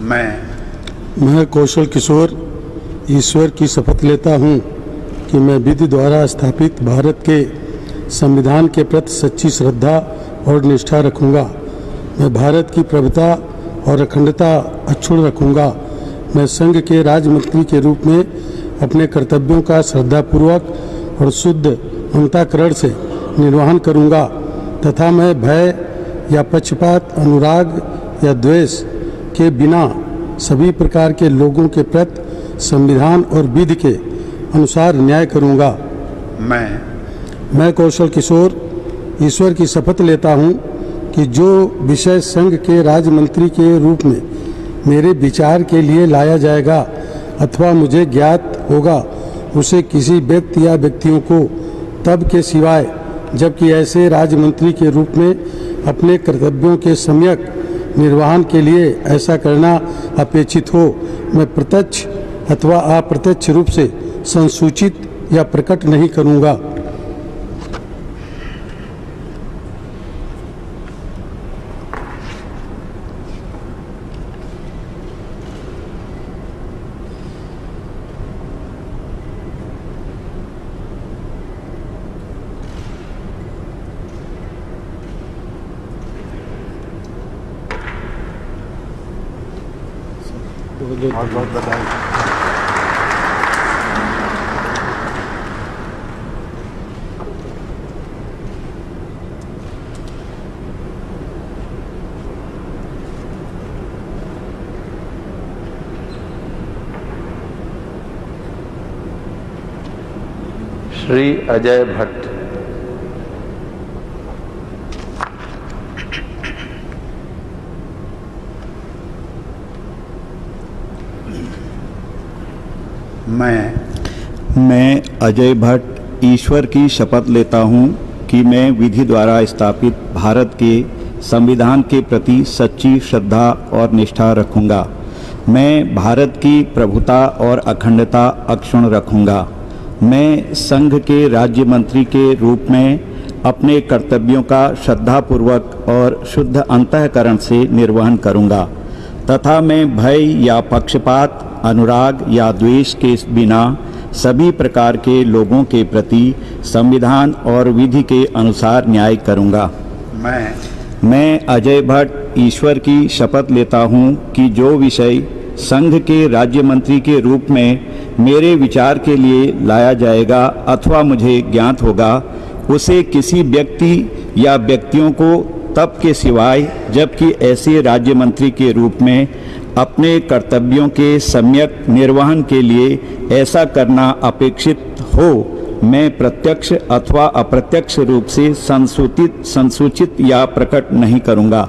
मैं कौशल किशोर ईश्वर की शपथ लेता हूँ कि मैं विधि द्वारा स्थापित भारत के संविधान के प्रति सच्ची श्रद्धा और निष्ठा रखूँगा। मैं भारत की प्रभुता और अखंडता अक्षुण्ण रखूँगा। मैं संघ के राज्य मंत्री के रूप में अपने कर्तव्यों का श्रद्धापूर्वक और शुद्ध अंतःकरण से निर्वहन करूँगा तथा मैं भय या पक्षपात, अनुराग या द्वेष के बिना सभी प्रकार के लोगों के प्रति संविधान और विधि के अनुसार न्याय करूँगा। मैं कौशल किशोर ईश्वर की शपथ लेता हूँ कि जो विषय संघ के राज्य मंत्री के रूप में मेरे विचार के लिए लाया जाएगा अथवा मुझे ज्ञात होगा, उसे किसी व्यक्ति या व्यक्तियों को तब के सिवाय जबकि ऐसे राज्य मंत्री के रूप में अपने कर्तव्यों के सम्यक निर्वहन के लिए ऐसा करना अपेक्षित हो, मैं प्रत्यक्ष अथवा अप्रत्यक्ष रूप से संसूचित या प्रकट नहीं करूँगा। बहुत बहुत बधाई। श्री अजय भट्ट। मैं अजय भट्ट ईश्वर की शपथ लेता हूँ कि मैं विधि द्वारा स्थापित भारत के संविधान के प्रति सच्ची श्रद्धा और निष्ठा रखूँगा। मैं भारत की प्रभुता और अखंडता अक्षुण्ण रखूँगा। मैं संघ के राज्य मंत्री के रूप में अपने कर्तव्यों का श्रद्धापूर्वक और शुद्ध अंतःकरण से निर्वहन करूँगा तथा मैं भय या पक्षपात, अनुराग या द्वेष के बिना सभी प्रकार के लोगों के प्रति संविधान और विधि के अनुसार न्याय करूँगा। मैं अजय भट्ट ईश्वर की शपथ लेता हूँ कि जो विषय संघ के राज्य मंत्री के रूप में मेरे विचार के लिए लाया जाएगा अथवा मुझे ज्ञात होगा, उसे किसी व्यक्ति या व्यक्तियों को तब के सिवाय जबकि ऐसे राज्य मंत्री के रूप में अपने कर्तव्यों के सम्यक निर्वहन के लिए ऐसा करना अपेक्षित हो, मैं प्रत्यक्ष अथवा अप्रत्यक्ष रूप से संसूचित या प्रकट नहीं करूँगा।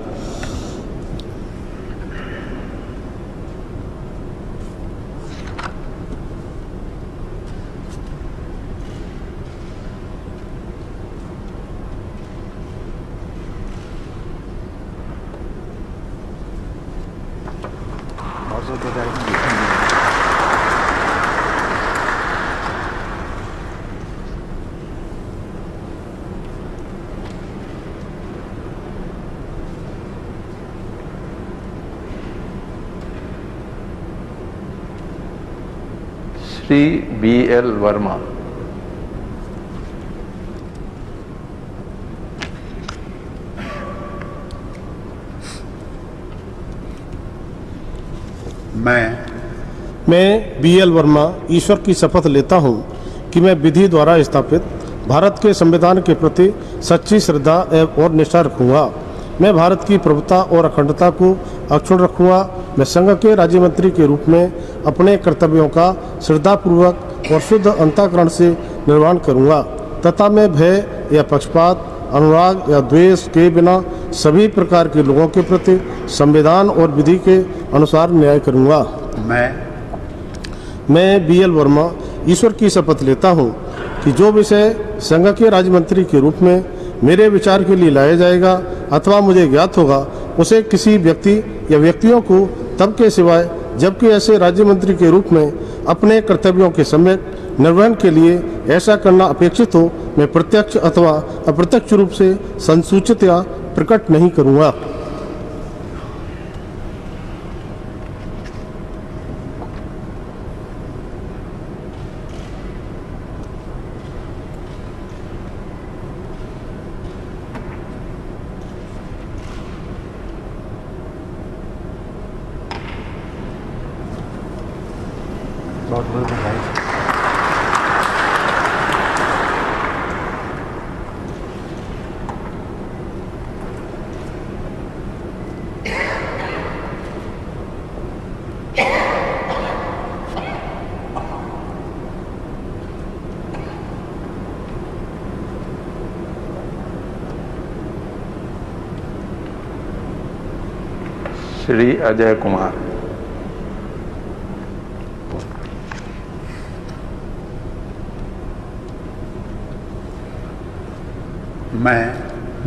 श्री BL वर्मा। मैं BL वर्मा ईश्वर की शपथ लेता हूँ कि मैं विधि द्वारा स्थापित भारत के संविधान के प्रति सच्ची श्रद्धा और निष्ठा रखूँगा। मैं भारत की प्रभुता और अखंडता को अक्षुण्ण रखूँगा। मैं संघ के राज्य मंत्री के रूप में अपने कर्तव्यों का श्रद्धापूर्वक और शुद्ध अंतःकरण से निर्वहन करूँगा तथा मैं भय या पक्षपात, अनुराग या द्वेष के बिना सभी प्रकार के लोगों के प्रति संविधान और विधि के अनुसार न्याय करूँगा। मैं BL वर्मा ईश्वर की शपथ लेता हूँ कि जो विषय संघ के राज्य मंत्री के रूप में मेरे विचार के लिए लाया जाएगा अथवा मुझे ज्ञात होगा, उसे किसी व्यक्ति या व्यक्तियों को तब के सिवाय जबकि ऐसे राज्य मंत्री के रूप में अपने कर्तव्यों के सम्यक निर्वहन के लिए ऐसा करना अपेक्षित हो, मैं प्रत्यक्ष अथवा अप्रत्यक्ष रूप से संसूचित या प्रकट नहीं करूँगा। बहुत बहुत बधाई। श्री अजय कुमार।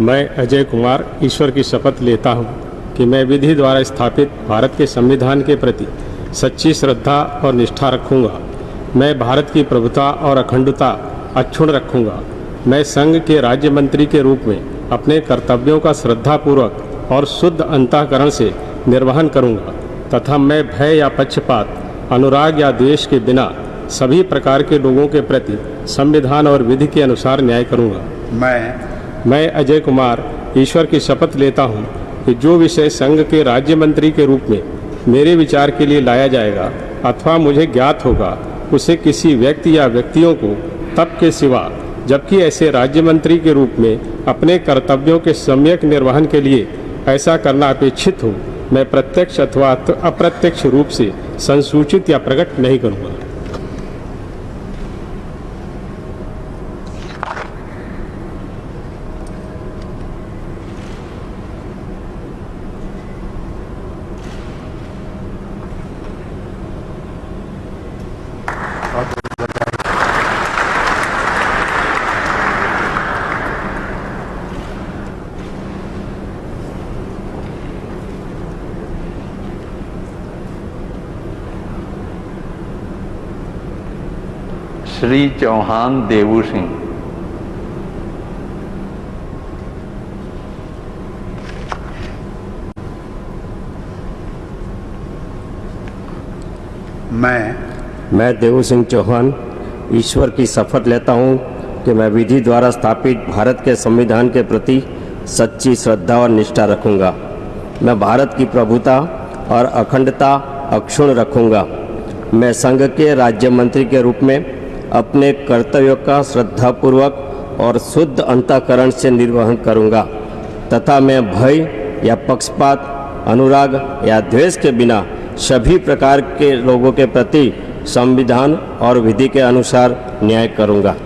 मैं अजय कुमार ईश्वर की शपथ लेता हूँ कि मैं विधि द्वारा स्थापित भारत के संविधान के प्रति सच्ची श्रद्धा और निष्ठा रखूँगा। मैं भारत की प्रभुता और अखंडता अक्षुण्ण रखूँगा। मैं संघ के राज्य मंत्री के रूप में अपने कर्तव्यों का श्रद्धापूर्वक और शुद्ध अंतःकरण से निर्वहन करूँगा तथा मैं भय या पक्षपात, अनुराग या द्वेष के बिना सभी प्रकार के लोगों के प्रति संविधान और विधि के अनुसार न्याय करूँगा। मैं अजय कुमार ईश्वर की शपथ लेता हूँ कि जो विषय संघ के राज्य मंत्री के रूप में मेरे विचार के लिए लाया जाएगा अथवा मुझे ज्ञात होगा, उसे किसी व्यक्ति या व्यक्तियों को तब के सिवा जबकि ऐसे राज्य मंत्री के रूप में अपने कर्तव्यों के सम्यक निर्वहन के लिए ऐसा करना अपेक्षित हो, मैं प्रत्यक्ष अथवा अप्रत्यक्ष रूप से संसूचित या प्रकट नहीं करूँगा। श्री चौहान देवू सिंह। मैं देवू सिंह चौहान ईश्वर की शपथ लेता हूँ कि मैं विधि द्वारा स्थापित भारत के संविधान के प्रति सच्ची श्रद्धा और निष्ठा रखूँगा। मैं भारत की प्रभुता और अखंडता अक्षुण्ण रखूँगा। मैं संघ के राज्य मंत्री के रूप में अपने कर्तव्यों का श्रद्धापूर्वक और शुद्ध अंतःकरण से निर्वहन करूँगा तथा मैं भय या पक्षपात, अनुराग या द्वेष के बिना सभी प्रकार के लोगों के प्रति संविधान और विधि के अनुसार न्याय करूँगा।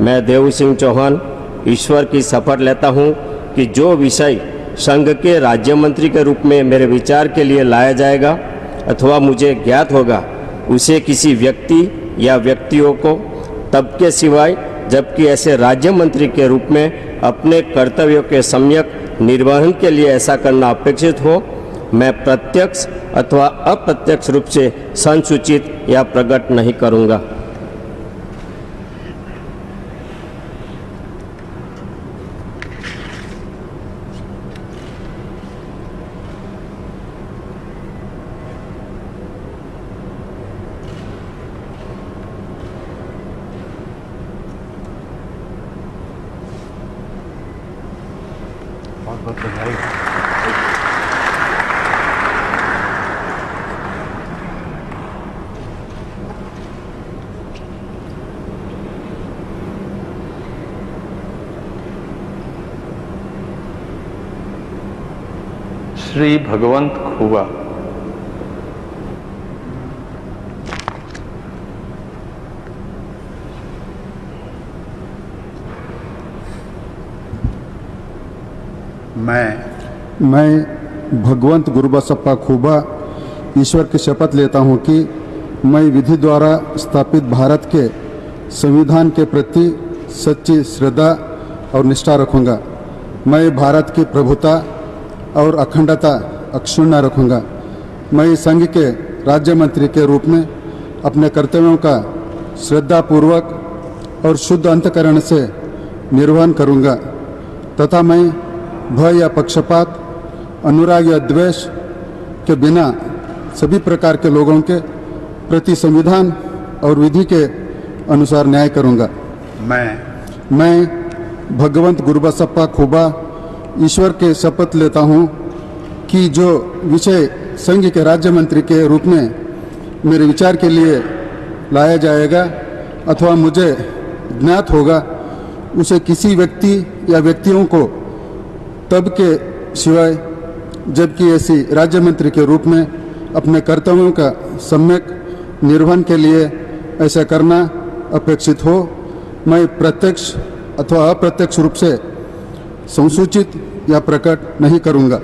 मैं देवू सिंह चौहान ईश्वर की शपथ लेता हूँ कि जो विषय संघ के राज्य मंत्री के रूप में मेरे विचार के लिए लाया जाएगा अथवा मुझे ज्ञात होगा, उसे किसी व्यक्ति या व्यक्तियों को तब के सिवाय जबकि ऐसे राज्य मंत्री के रूप में अपने कर्तव्यों के सम्यक निर्वहन के लिए ऐसा करना अपेक्षित हो, मैं प्रत्यक्ष अथवा अप्रत्यक्ष रूप से संसूचित या प्रकट नहीं करूँगा। बहुत बधाई। श्री भगवंत खुबा। मैं भगवंत गुरुबसप्पा खुबा ईश्वर की शपथ लेता हूँ कि मैं विधि द्वारा स्थापित भारत के संविधान के प्रति सच्ची श्रद्धा और निष्ठा रखूँगा। मैं भारत की प्रभुता और अखंडता अक्षुण्ण रखूँगा। मैं संघ के राज्य मंत्री के रूप में अपने कर्तव्यों का श्रद्धापूर्वक और शुद्ध अंतःकरण से निर्वहन करूँगा तथा मैं भय या पक्षपात, अनुराग या द्वेष के बिना सभी प्रकार के लोगों के प्रति संविधान और विधि के अनुसार न्याय करूँगा। मैं भगवंत गुरुबसप्पा खुबा ईश्वर के शपथ लेता हूँ कि जो विषय संघ के राज्य मंत्री के रूप में मेरे विचार के लिए लाया जाएगा अथवा मुझे ज्ञात होगा, उसे किसी व्यक्ति या व्यक्तियों को तब के सिवाय जबकि ऐसी राज्य मंत्री के रूप में अपने कर्तव्यों का सम्यक निर्वहन के लिए ऐसा करना अपेक्षित हो, मैं प्रत्यक्ष अथवा अप्रत्यक्ष रूप से संसूचित या प्रकट नहीं करूँगा।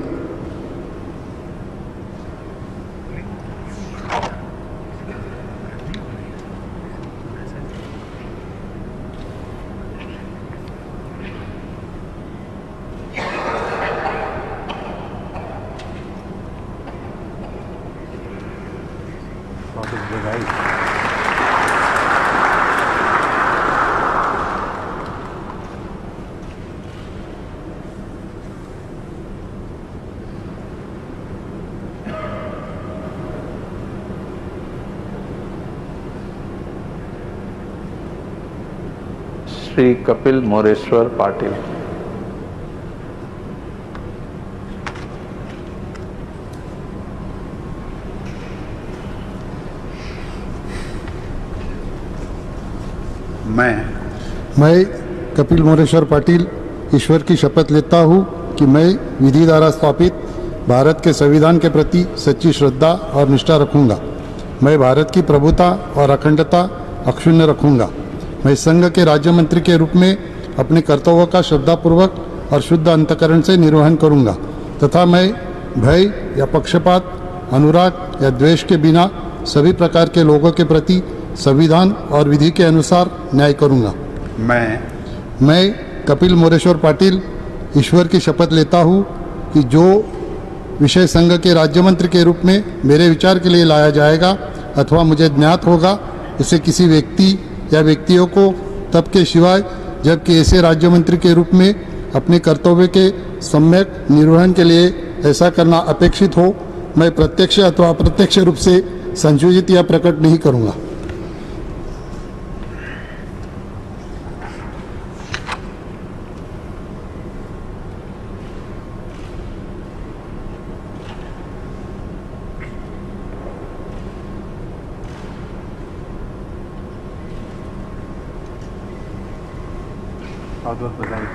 श्री कपिल मोरेश्वर पाटिल। मैं कपिल मोरेश्वर पाटिल ईश्वर की शपथ लेता हूँ कि मैं विधि द्वारा स्थापित भारत के संविधान के प्रति सच्ची श्रद्धा और निष्ठा रखूंगा। मैं भारत की प्रभुता और अखंडता अक्षुण्ण रखूंगा। मैं संघ के राज्य मंत्री के रूप में अपने कर्तव्यों का श्रद्धापूर्वक और शुद्ध अंतःकरण से निर्वहन करूंगा तथा मैं भय या पक्षपात, अनुराग या द्वेष के बिना सभी प्रकार के लोगों के प्रति संविधान और विधि के अनुसार न्याय करूंगा। मैं कपिल मोरेश्वर पाटिल ईश्वर की शपथ लेता हूँ कि जो विषय संघ के राज्य मंत्री के रूप में मेरे विचार के लिए लाया जाएगा अथवा मुझे ज्ञात होगा, उसे किसी व्यक्ति या व्यक्तियों को तब के सिवाय जबकि ऐसे राज्य मंत्री के रूप में अपने कर्तव्य के सम्यक निर्वहन के लिए ऐसा करना अपेक्षित हो, मैं प्रत्यक्ष अथवा अप्रत्यक्ष रूप से संशोधित या प्रकट नहीं करूँगा। बहुत बहुत बधाई।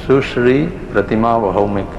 सुश्री प्रतिमा भौमिक।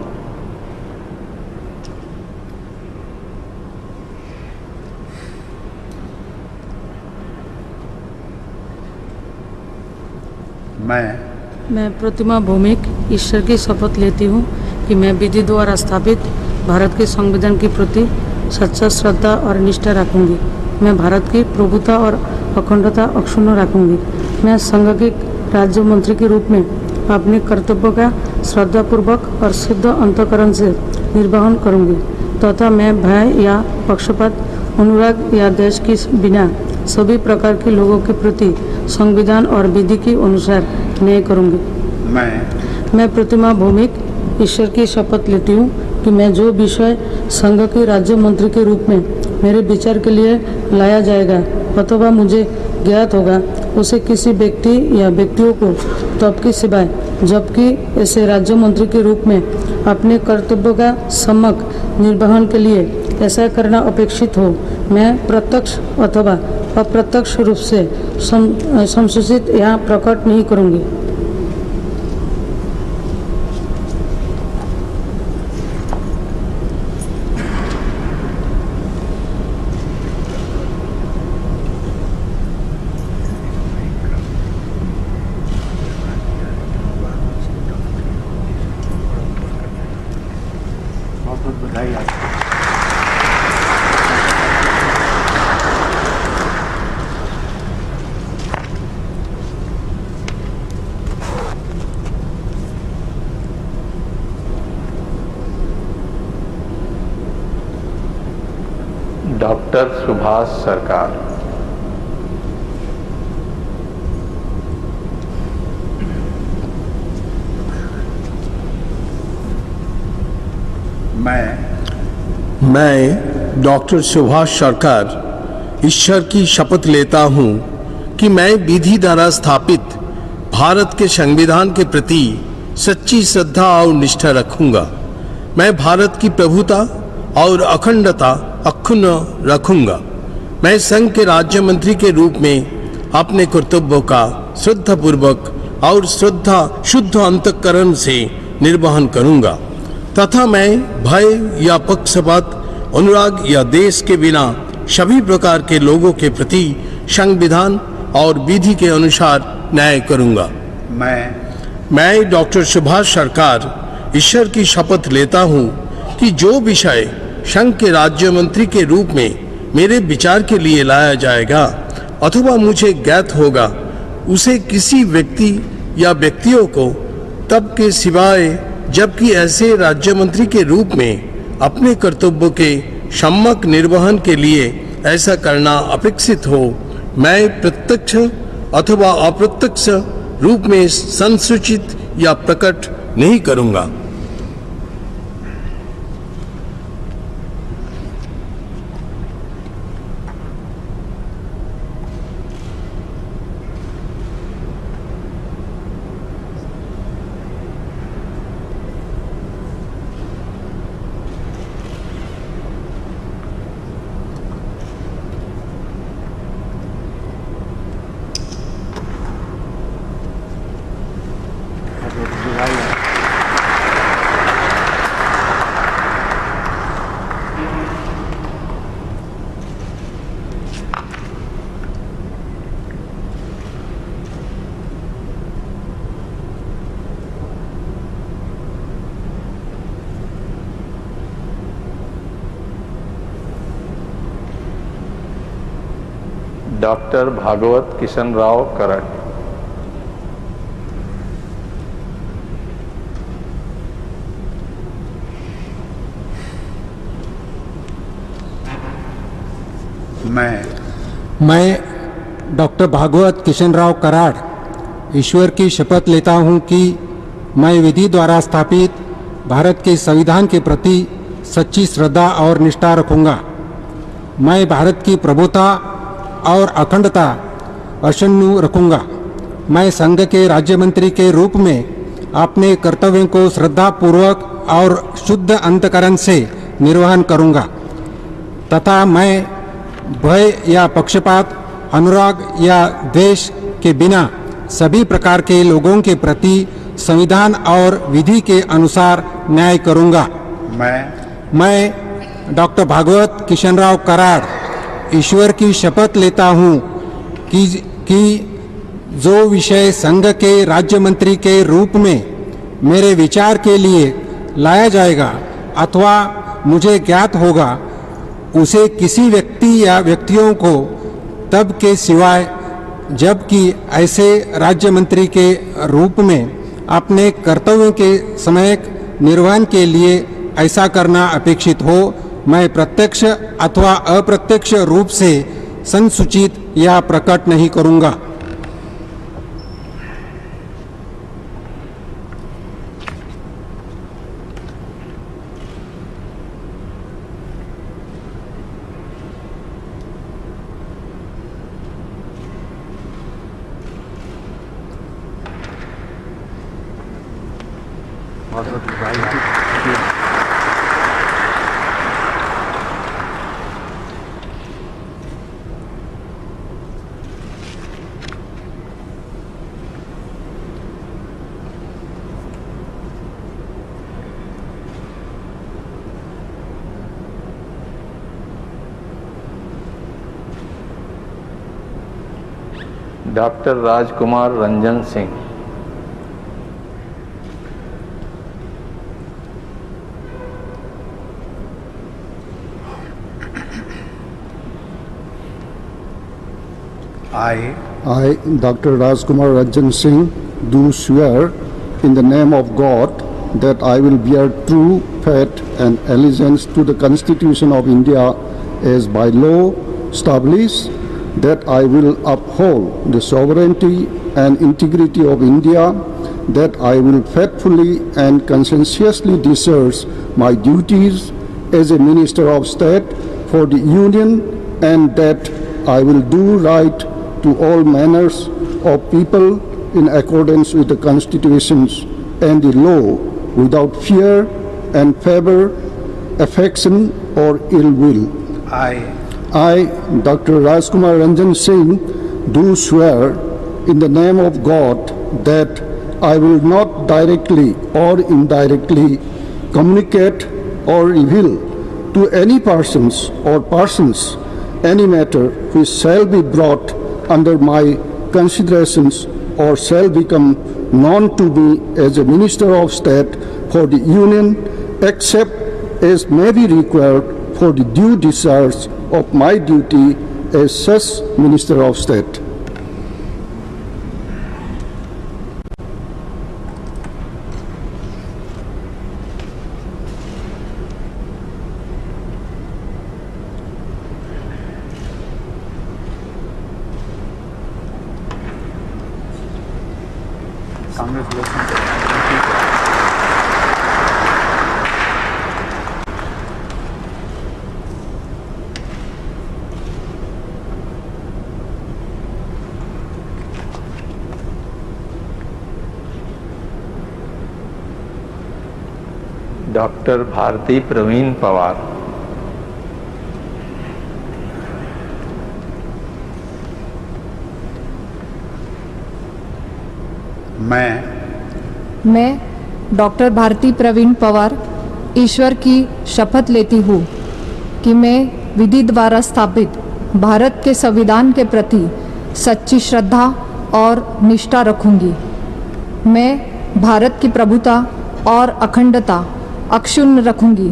मैं प्रतिमा भौमिक ईश्वर की शपथ लेती हूँ कि मैं विधि द्वारा स्थापित भारत के संविधान के प्रति सच्चा श्रद्धा और निष्ठा रखूंगी। मैं भारत की प्रभुता और अखंडता अक्षुण्ण रखूंगी। मैं संघ के राज्य मंत्री के रूप में अपने कर्तव्यों का श्रद्धापूर्वक और शुद्ध अंतःकरण से निर्वहन करूंगी तथा मैं भय या पक्षपात, अनुराग या देश के बिना सभी प्रकार के लोगों के प्रति संविधान और विधि के अनुसार न्याय करूंगी। मैं प्रतिमा भौमिक ईश्वर की शपथ लेती हूँ कि मैं जो विषय संघ के राज्य मंत्री के रूप में मेरे विचार के लिए लाया जाएगा अथवा मुझे ज्ञात होगा, उसे किसी व्यक्ति या व्यक्तियों को तब के सिवाय जबकि ऐसे राज्य मंत्री के रूप में अपने कर्तव्यों का सम्यक निर्वहन के लिए ऐसा करना अपेक्षित हो, मैं प्रत्यक्ष अथवा अप्रत्यक्ष रूप से संशोधित या प्रकट नहीं करूंगी। बहुत बहुत बधाई आपको। डॉक्टर सुभाष सरकार। मैं डॉक्टर सुभाष सरकार ईश्वर की शपथ लेता हूँ कि मैं विधि द्वारा स्थापित भारत के संविधान के प्रति सच्ची श्रद्धा और निष्ठा रखूंगा। मैं भारत की प्रभुता और अखंडता अक्षुण्ण रखूंगा। मैं संघ के राज्य मंत्री के रूप में अपने कर्तव्यों का श्रद्धापूर्वक और शुद्ध अंतःकरण से निर्वहन करूंगा तथा मैं भय या पक्षपात, अनुराग या देश के बिना सभी प्रकार के लोगों के प्रति संविधान और विधि के अनुसार न्याय करूंगा। मैं डॉक्टर सुभाष सरकार ईश्वर की शपथ लेता हूं कि जो विषय संघ के राज्य मंत्री के रूप में मेरे विचार के लिए लाया जाएगा अथवा मुझे ज्ञात होगा, उसे किसी व्यक्ति या व्यक्तियों को तब के सिवाय जबकि ऐसे राज्य मंत्री के रूप में अपने कर्तव्यों के सम्यक निर्वहन के लिए ऐसा करना अपेक्षित हो, मैं प्रत्यक्ष अथवा अप्रत्यक्ष रूप में संसूचित या प्रकट नहीं करूंगा। डॉक्टर भागवत किशन राव कराड़। मैं डॉक्टर भागवत किशन राव कराड़ ईश्वर की शपथ लेता हूं कि मैं विधि द्वारा स्थापित भारत के संविधान के प्रति सच्ची श्रद्धा और निष्ठा रखूंगा। मैं भारत की प्रभुता और अखंडता अक्षुण्ण रखूंगा। मैं संघ के राज्य मंत्री के रूप में अपने कर्तव्यों को श्रद्धापूर्वक और शुद्ध अंतकरण से निर्वहन करूंगा तथा मैं भय या पक्षपात, अनुराग या द्वेष के बिना सभी प्रकार के लोगों के प्रति संविधान और विधि के अनुसार न्याय करूंगा। मैं डॉक्टर भागवत किशन राव कराड़ ईश्वर की शपथ लेता हूं कि जो विषय संघ के राज्य मंत्री के रूप में मेरे विचार के लिए लाया जाएगा अथवा मुझे ज्ञात होगा, उसे किसी व्यक्ति या व्यक्तियों को तब के सिवाय जबकि ऐसे राज्य मंत्री के रूप में अपने कर्तव्यों के समय निर्वहन के लिए ऐसा करना अपेक्षित हो, मैं प्रत्यक्ष अथवा अप्रत्यक्ष रूप से संसूचित या प्रकट नहीं करूंगा। Doctor Rajkumar Ranjan Singh. I, Dr. Rajkumar Ranjan Singh, do swear in the name of God that I will bear true faith and allegiance to the Constitution of India as by law established, that I will uphold the sovereignty and integrity of India, that I will faithfully and conscientiously discharge my duties as a Minister of State for the Union, and that I will do right to all manners of people in accordance with the constitutions and the law, without fear and favor, affection or ill will. I, Dr. Rajkumar Ranjan Singh, do swear in the name of God that I will not directly or indirectly communicate or reveal to any persons or persons any matter which shall be brought under my considerations or shall become known to me as a Minister of State for the Union, except as may be required for the due discharge of my duty as such Minister of State. Doctor Bharati Pravin Pawar. मैं doctor Bharati Pravin Pawar ईश्वर की शपथ लेती हूँ कि मैं विधि द्वारा स्थापित भारत के संविधान के प्रति सच्ची श्रद्धा और निष्ठा रखूंगी। मैं भारत की प्रभुता और अखंडता अक्षुण्ण रखूंगी।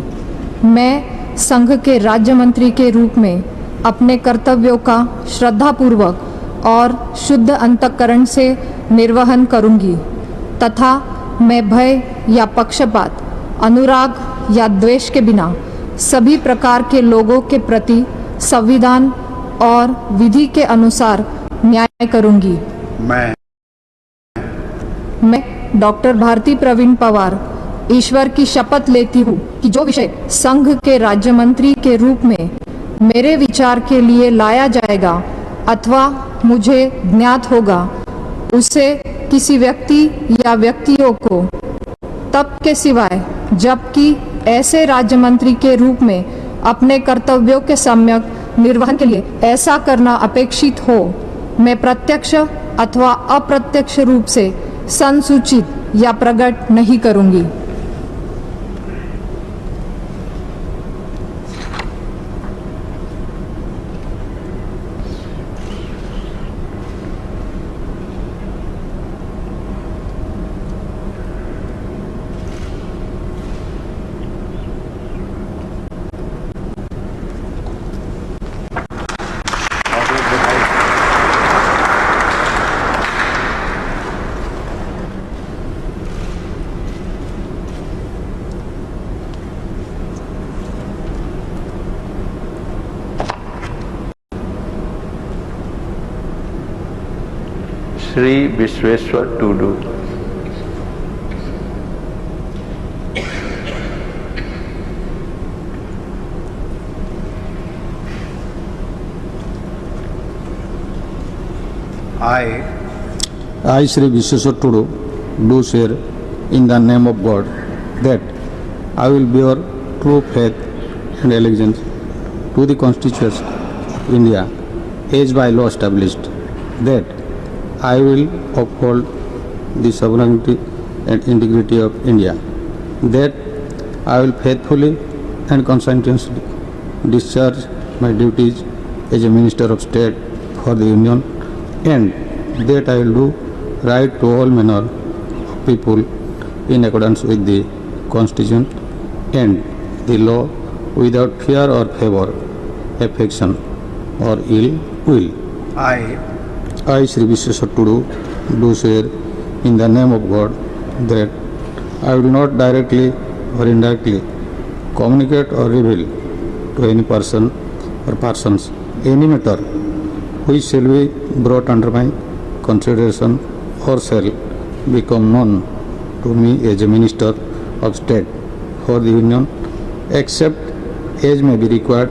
मैं संघ के राज्य मंत्री के रूप में अपने कर्तव्यों का श्रद्धापूर्वक और शुद्ध अंतःकरण से निर्वहन करूंगी तथा मैं भय या पक्षपात, अनुराग या द्वेष के बिना सभी प्रकार के लोगों के प्रति संविधान और विधि के अनुसार न्याय करूंगी। मैं डॉक्टर भारती प्रवीण पवार ईश्वर की शपथ लेती हूँ कि जो विषय संघ के राज्य मंत्री के रूप में मेरे विचार के लिए लाया जाएगा अथवा मुझे ज्ञात होगा, उसे किसी व्यक्ति या व्यक्तियों को तब के सिवाय जबकि ऐसे राज्य मंत्री के रूप में अपने कर्तव्यों के सम्यक निर्वहन के लिए ऐसा करना अपेक्षित हो, मैं प्रत्यक्ष अथवा अप्रत्यक्ष रूप से संसूचित या प्रकट नहीं करूंगी। Shri Vishweshwar Tudu. I, Shri Vishweshwar Tudu, do swear in the name of God that I will bear true faith and allegiance to the Constitution of India as by law established, that I will uphold the sovereignty and integrity of India, that I will faithfully and conscientiously discharge my duties as a Minister of State for the Union, and that I will do right to all manner of people in accordance with the Constitution and the law without fear or favor, affection or ill will. I, Shri Vishweshwar Tudu, do swear in the name of God that I will not directly or indirectly communicate or reveal to any person or persons any matter which shall be brought under my consideration or shall become known to me as a Minister of State for the Union, except as may be required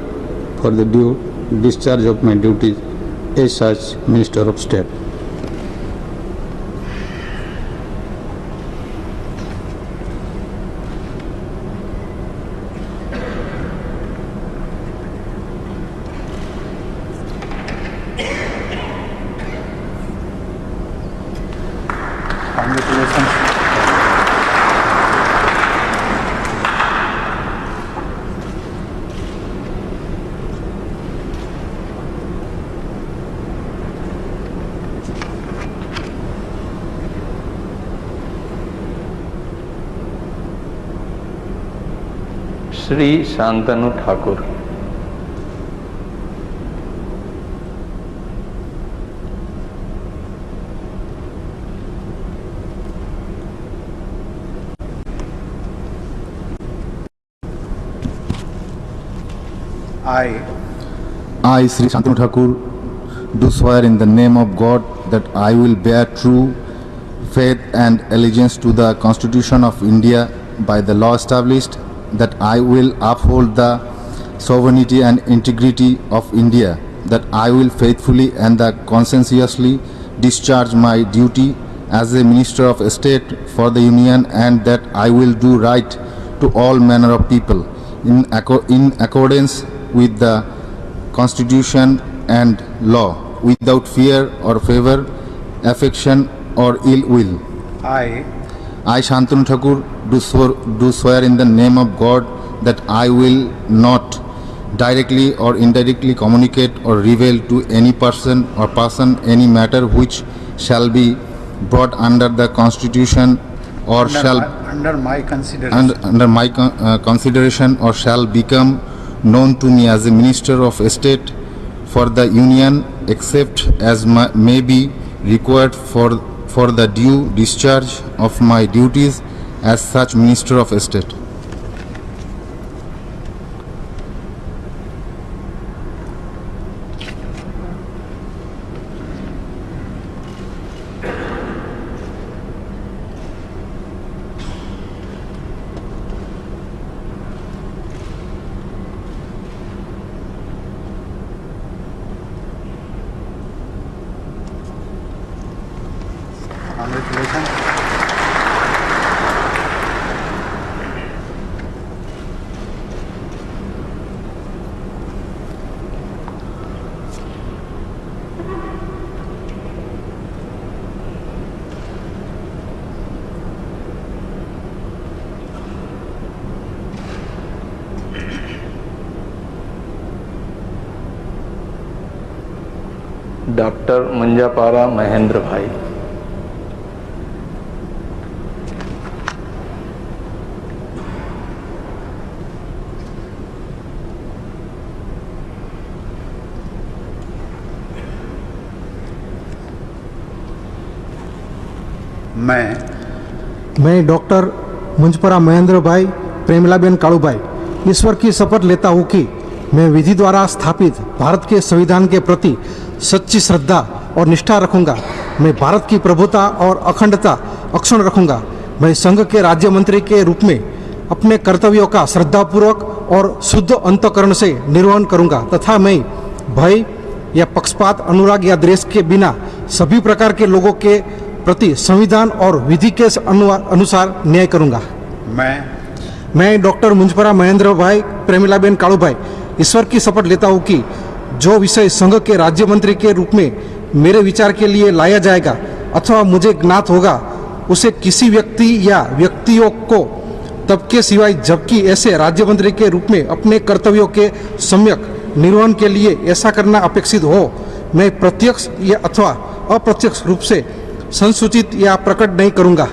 for the due discharge of my duties as such Minister of State. Congratulations. Shri Shantanu Thakur. I, Sri Shantanu Thakur, do swear in the name of God that I will bear true faith and allegiance to the Constitution of India by the law established, that I will uphold the sovereignty and integrity of India, that I will faithfully and conscientiously discharge my duty as a Minister of State for the Union, and that I will do right to all manner of people in accordance with the Constitution and law, without fear or favor, affection or ill will. I, Shantanu Thakur, do swear in the name of God that I will not directly or indirectly communicate or reveal to any person any matter which shall be brought under the Constitution or under my consideration consideration or shall become known to me as a Minister of State for the Union except as may be required for the due discharge of my duties as such Minister of State. Doctor Munjapara Mahendra bhai. मैं doctor Munjpara Mahendra भाई प्रेमलाबेन कालूभाई ईश्वर की शपथ लेता हूँ कि मैं विधि द्वारा स्थापित भारत के संविधान के प्रति सच्ची श्रद्धा और निष्ठा रखूंगा। मैं भारत की प्रभुता और अखंडता अक्षुण्ण रखूंगा। मैं संघ के राज्य मंत्री के रूप में अपने कर्तव्यों का श्रद्धापूर्वक और शुद्ध अंतःकरण से निर्वहन करूंगा तथा मैं भय या पक्षपात, अनुराग या द्वेष के बिना सभी प्रकार के लोगों के प्रति संविधान और विधि के अनुसार न्याय करूंगा। मैं डॉक्टर मुंजपरा महेंद्र भाई प्रेमिलाबेन कालूभाई ईश्वर की शपथ लेता हूँ कि जो विषय संघ के राज्य मंत्री के रूप में मेरे विचार के लिए लाया जाएगा अथवा मुझे ज्ञात होगा उसे किसी व्यक्ति या व्यक्तियों को तब के सिवाय जबकि ऐसे राज्य मंत्री के रूप में अपने कर्तव्यों के सम्यक निर्वहन के लिए ऐसा करना अपेक्षित हो मैं प्रत्यक्ष या अथवा अप्रत्यक्ष रूप से संसूचित या प्रकट नहीं करूंगा।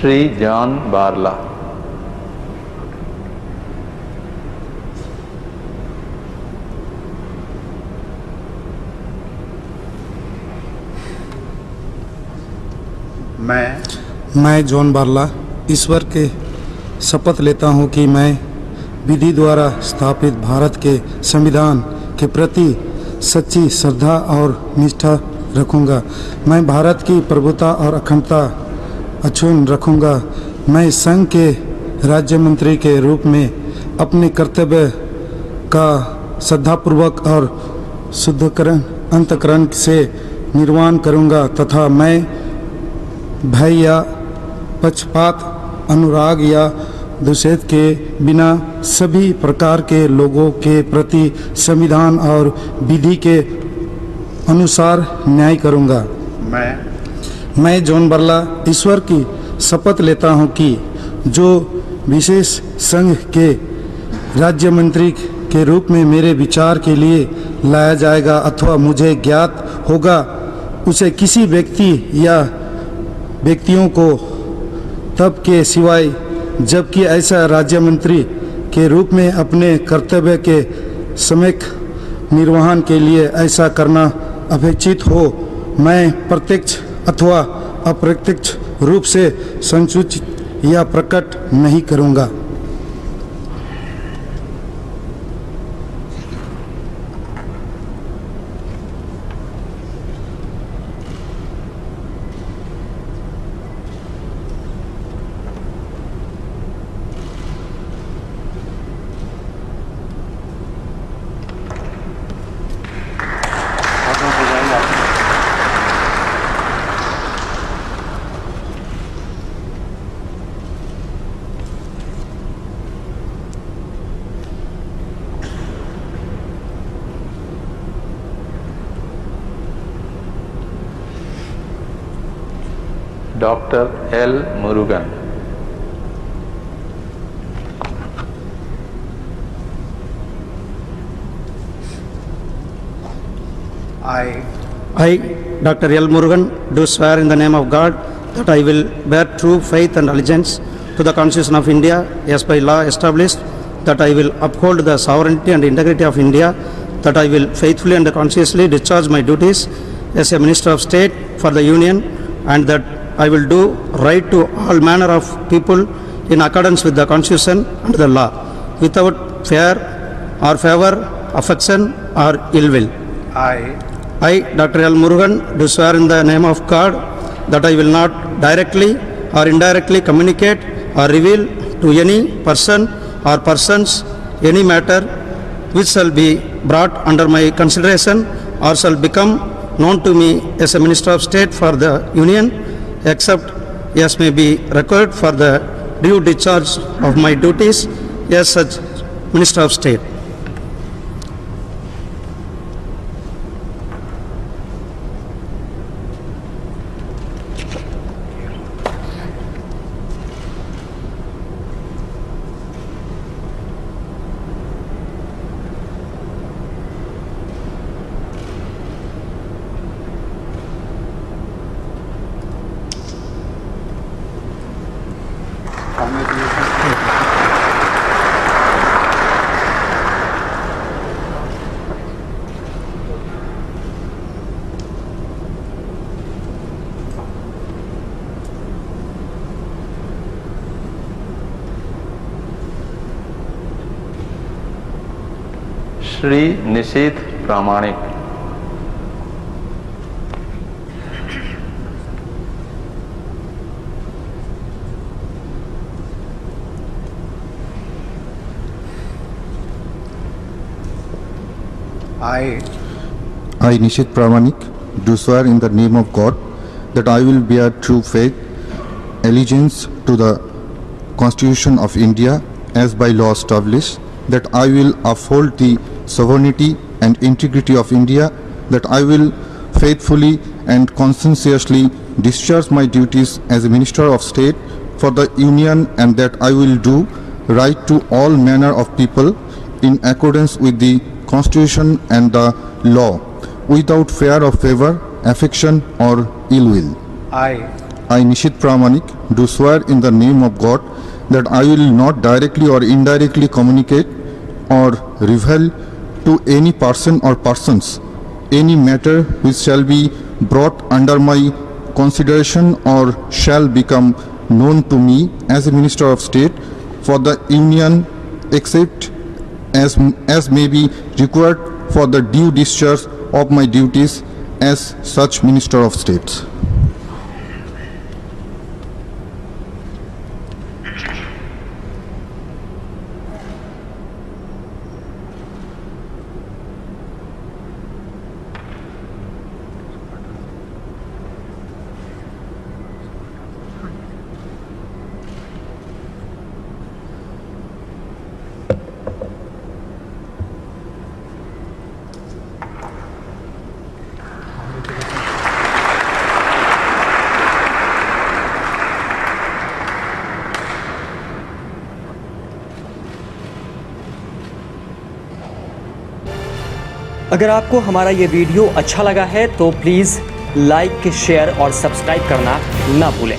श्री जॉन बारला। मैं जॉन बारला ईश्वर के शपथ लेता हूँ कि मैं विधि द्वारा स्थापित भारत के संविधान के प्रति सच्ची श्रद्धा और निष्ठा रखूँगा। मैं भारत की प्रभुता और अखंडता अक्षुण्ण रखूँगा। मैं संघ के राज्य मंत्री के रूप में अपने कर्तव्य का श्रद्धापूर्वक और शुद्धकरण अंतःकरण से निर्वहन करूँगा तथा मैं भय या पक्षपात, अनुराग या द्वेष के बिना सभी प्रकार के लोगों के प्रति संविधान और विधि के अनुसार न्याय करूँगा। मैं जॉन बारला ईश्वर की शपथ लेता हूँ कि जो विशेष संघ के राज्य मंत्री के रूप में मेरे विचार के लिए लाया जाएगा अथवा मुझे ज्ञात होगा उसे किसी व्यक्ति या व्यक्तियों को तब के सिवाय जबकि ऐसा राज्य मंत्री के रूप में अपने कर्तव्य के सम्यक निर्वहन के लिए ऐसा करना अपेक्षित हो मैं प्रत्यक्ष अथवा अप्रत्यक्ष रूप से संसूचित या प्रकट नहीं करूँगा। Doctor L Murugan. I, Dr. L. Murugan, do swear in the name of God that I will bear true faith and allegiance to the Constitution of India as by law established, that I will uphold the sovereignty and integrity of India, that I will faithfully and conscientiously discharge my duties as a Minister of State for the Union, and that I will do right to all manner of people in accordance with the Constitution and the law, without fear or favor, affection or ill will. I, Dr. L. Murugan, do swear in the name of God that I will not directly or indirectly communicate or reveal to any person or persons any matter which shall be brought under my consideration or shall become known to me as a Minister of State for the Union, except as may be required for the due discharge of my duties as such Minister of State. Shri Nisith Pramanik. I, Nishit Pramanik, do swear in the name of God that I will bear true faith, allegiance to the Constitution of India as by law established, that I will uphold the sovereignty and integrity of India, that I will faithfully and conscientiously discharge my duties as a Minister of State for the Union, and that I will do right to all manner of people in accordance with the Constitution and the law, without fear of favor, affection or ill will. I, Nishit Pramanik, do swear in the name of God that I will not directly or indirectly communicate or reveal to any person or persons any matter which shall be brought under my consideration or shall become known to me as a Minister of State for the Union, except as may be required for the due discharge of my duties as such Minister of State. अगर आपको हमारा ये video अच्छा लगा है तो please like, share और subscribe करना ना भूलें।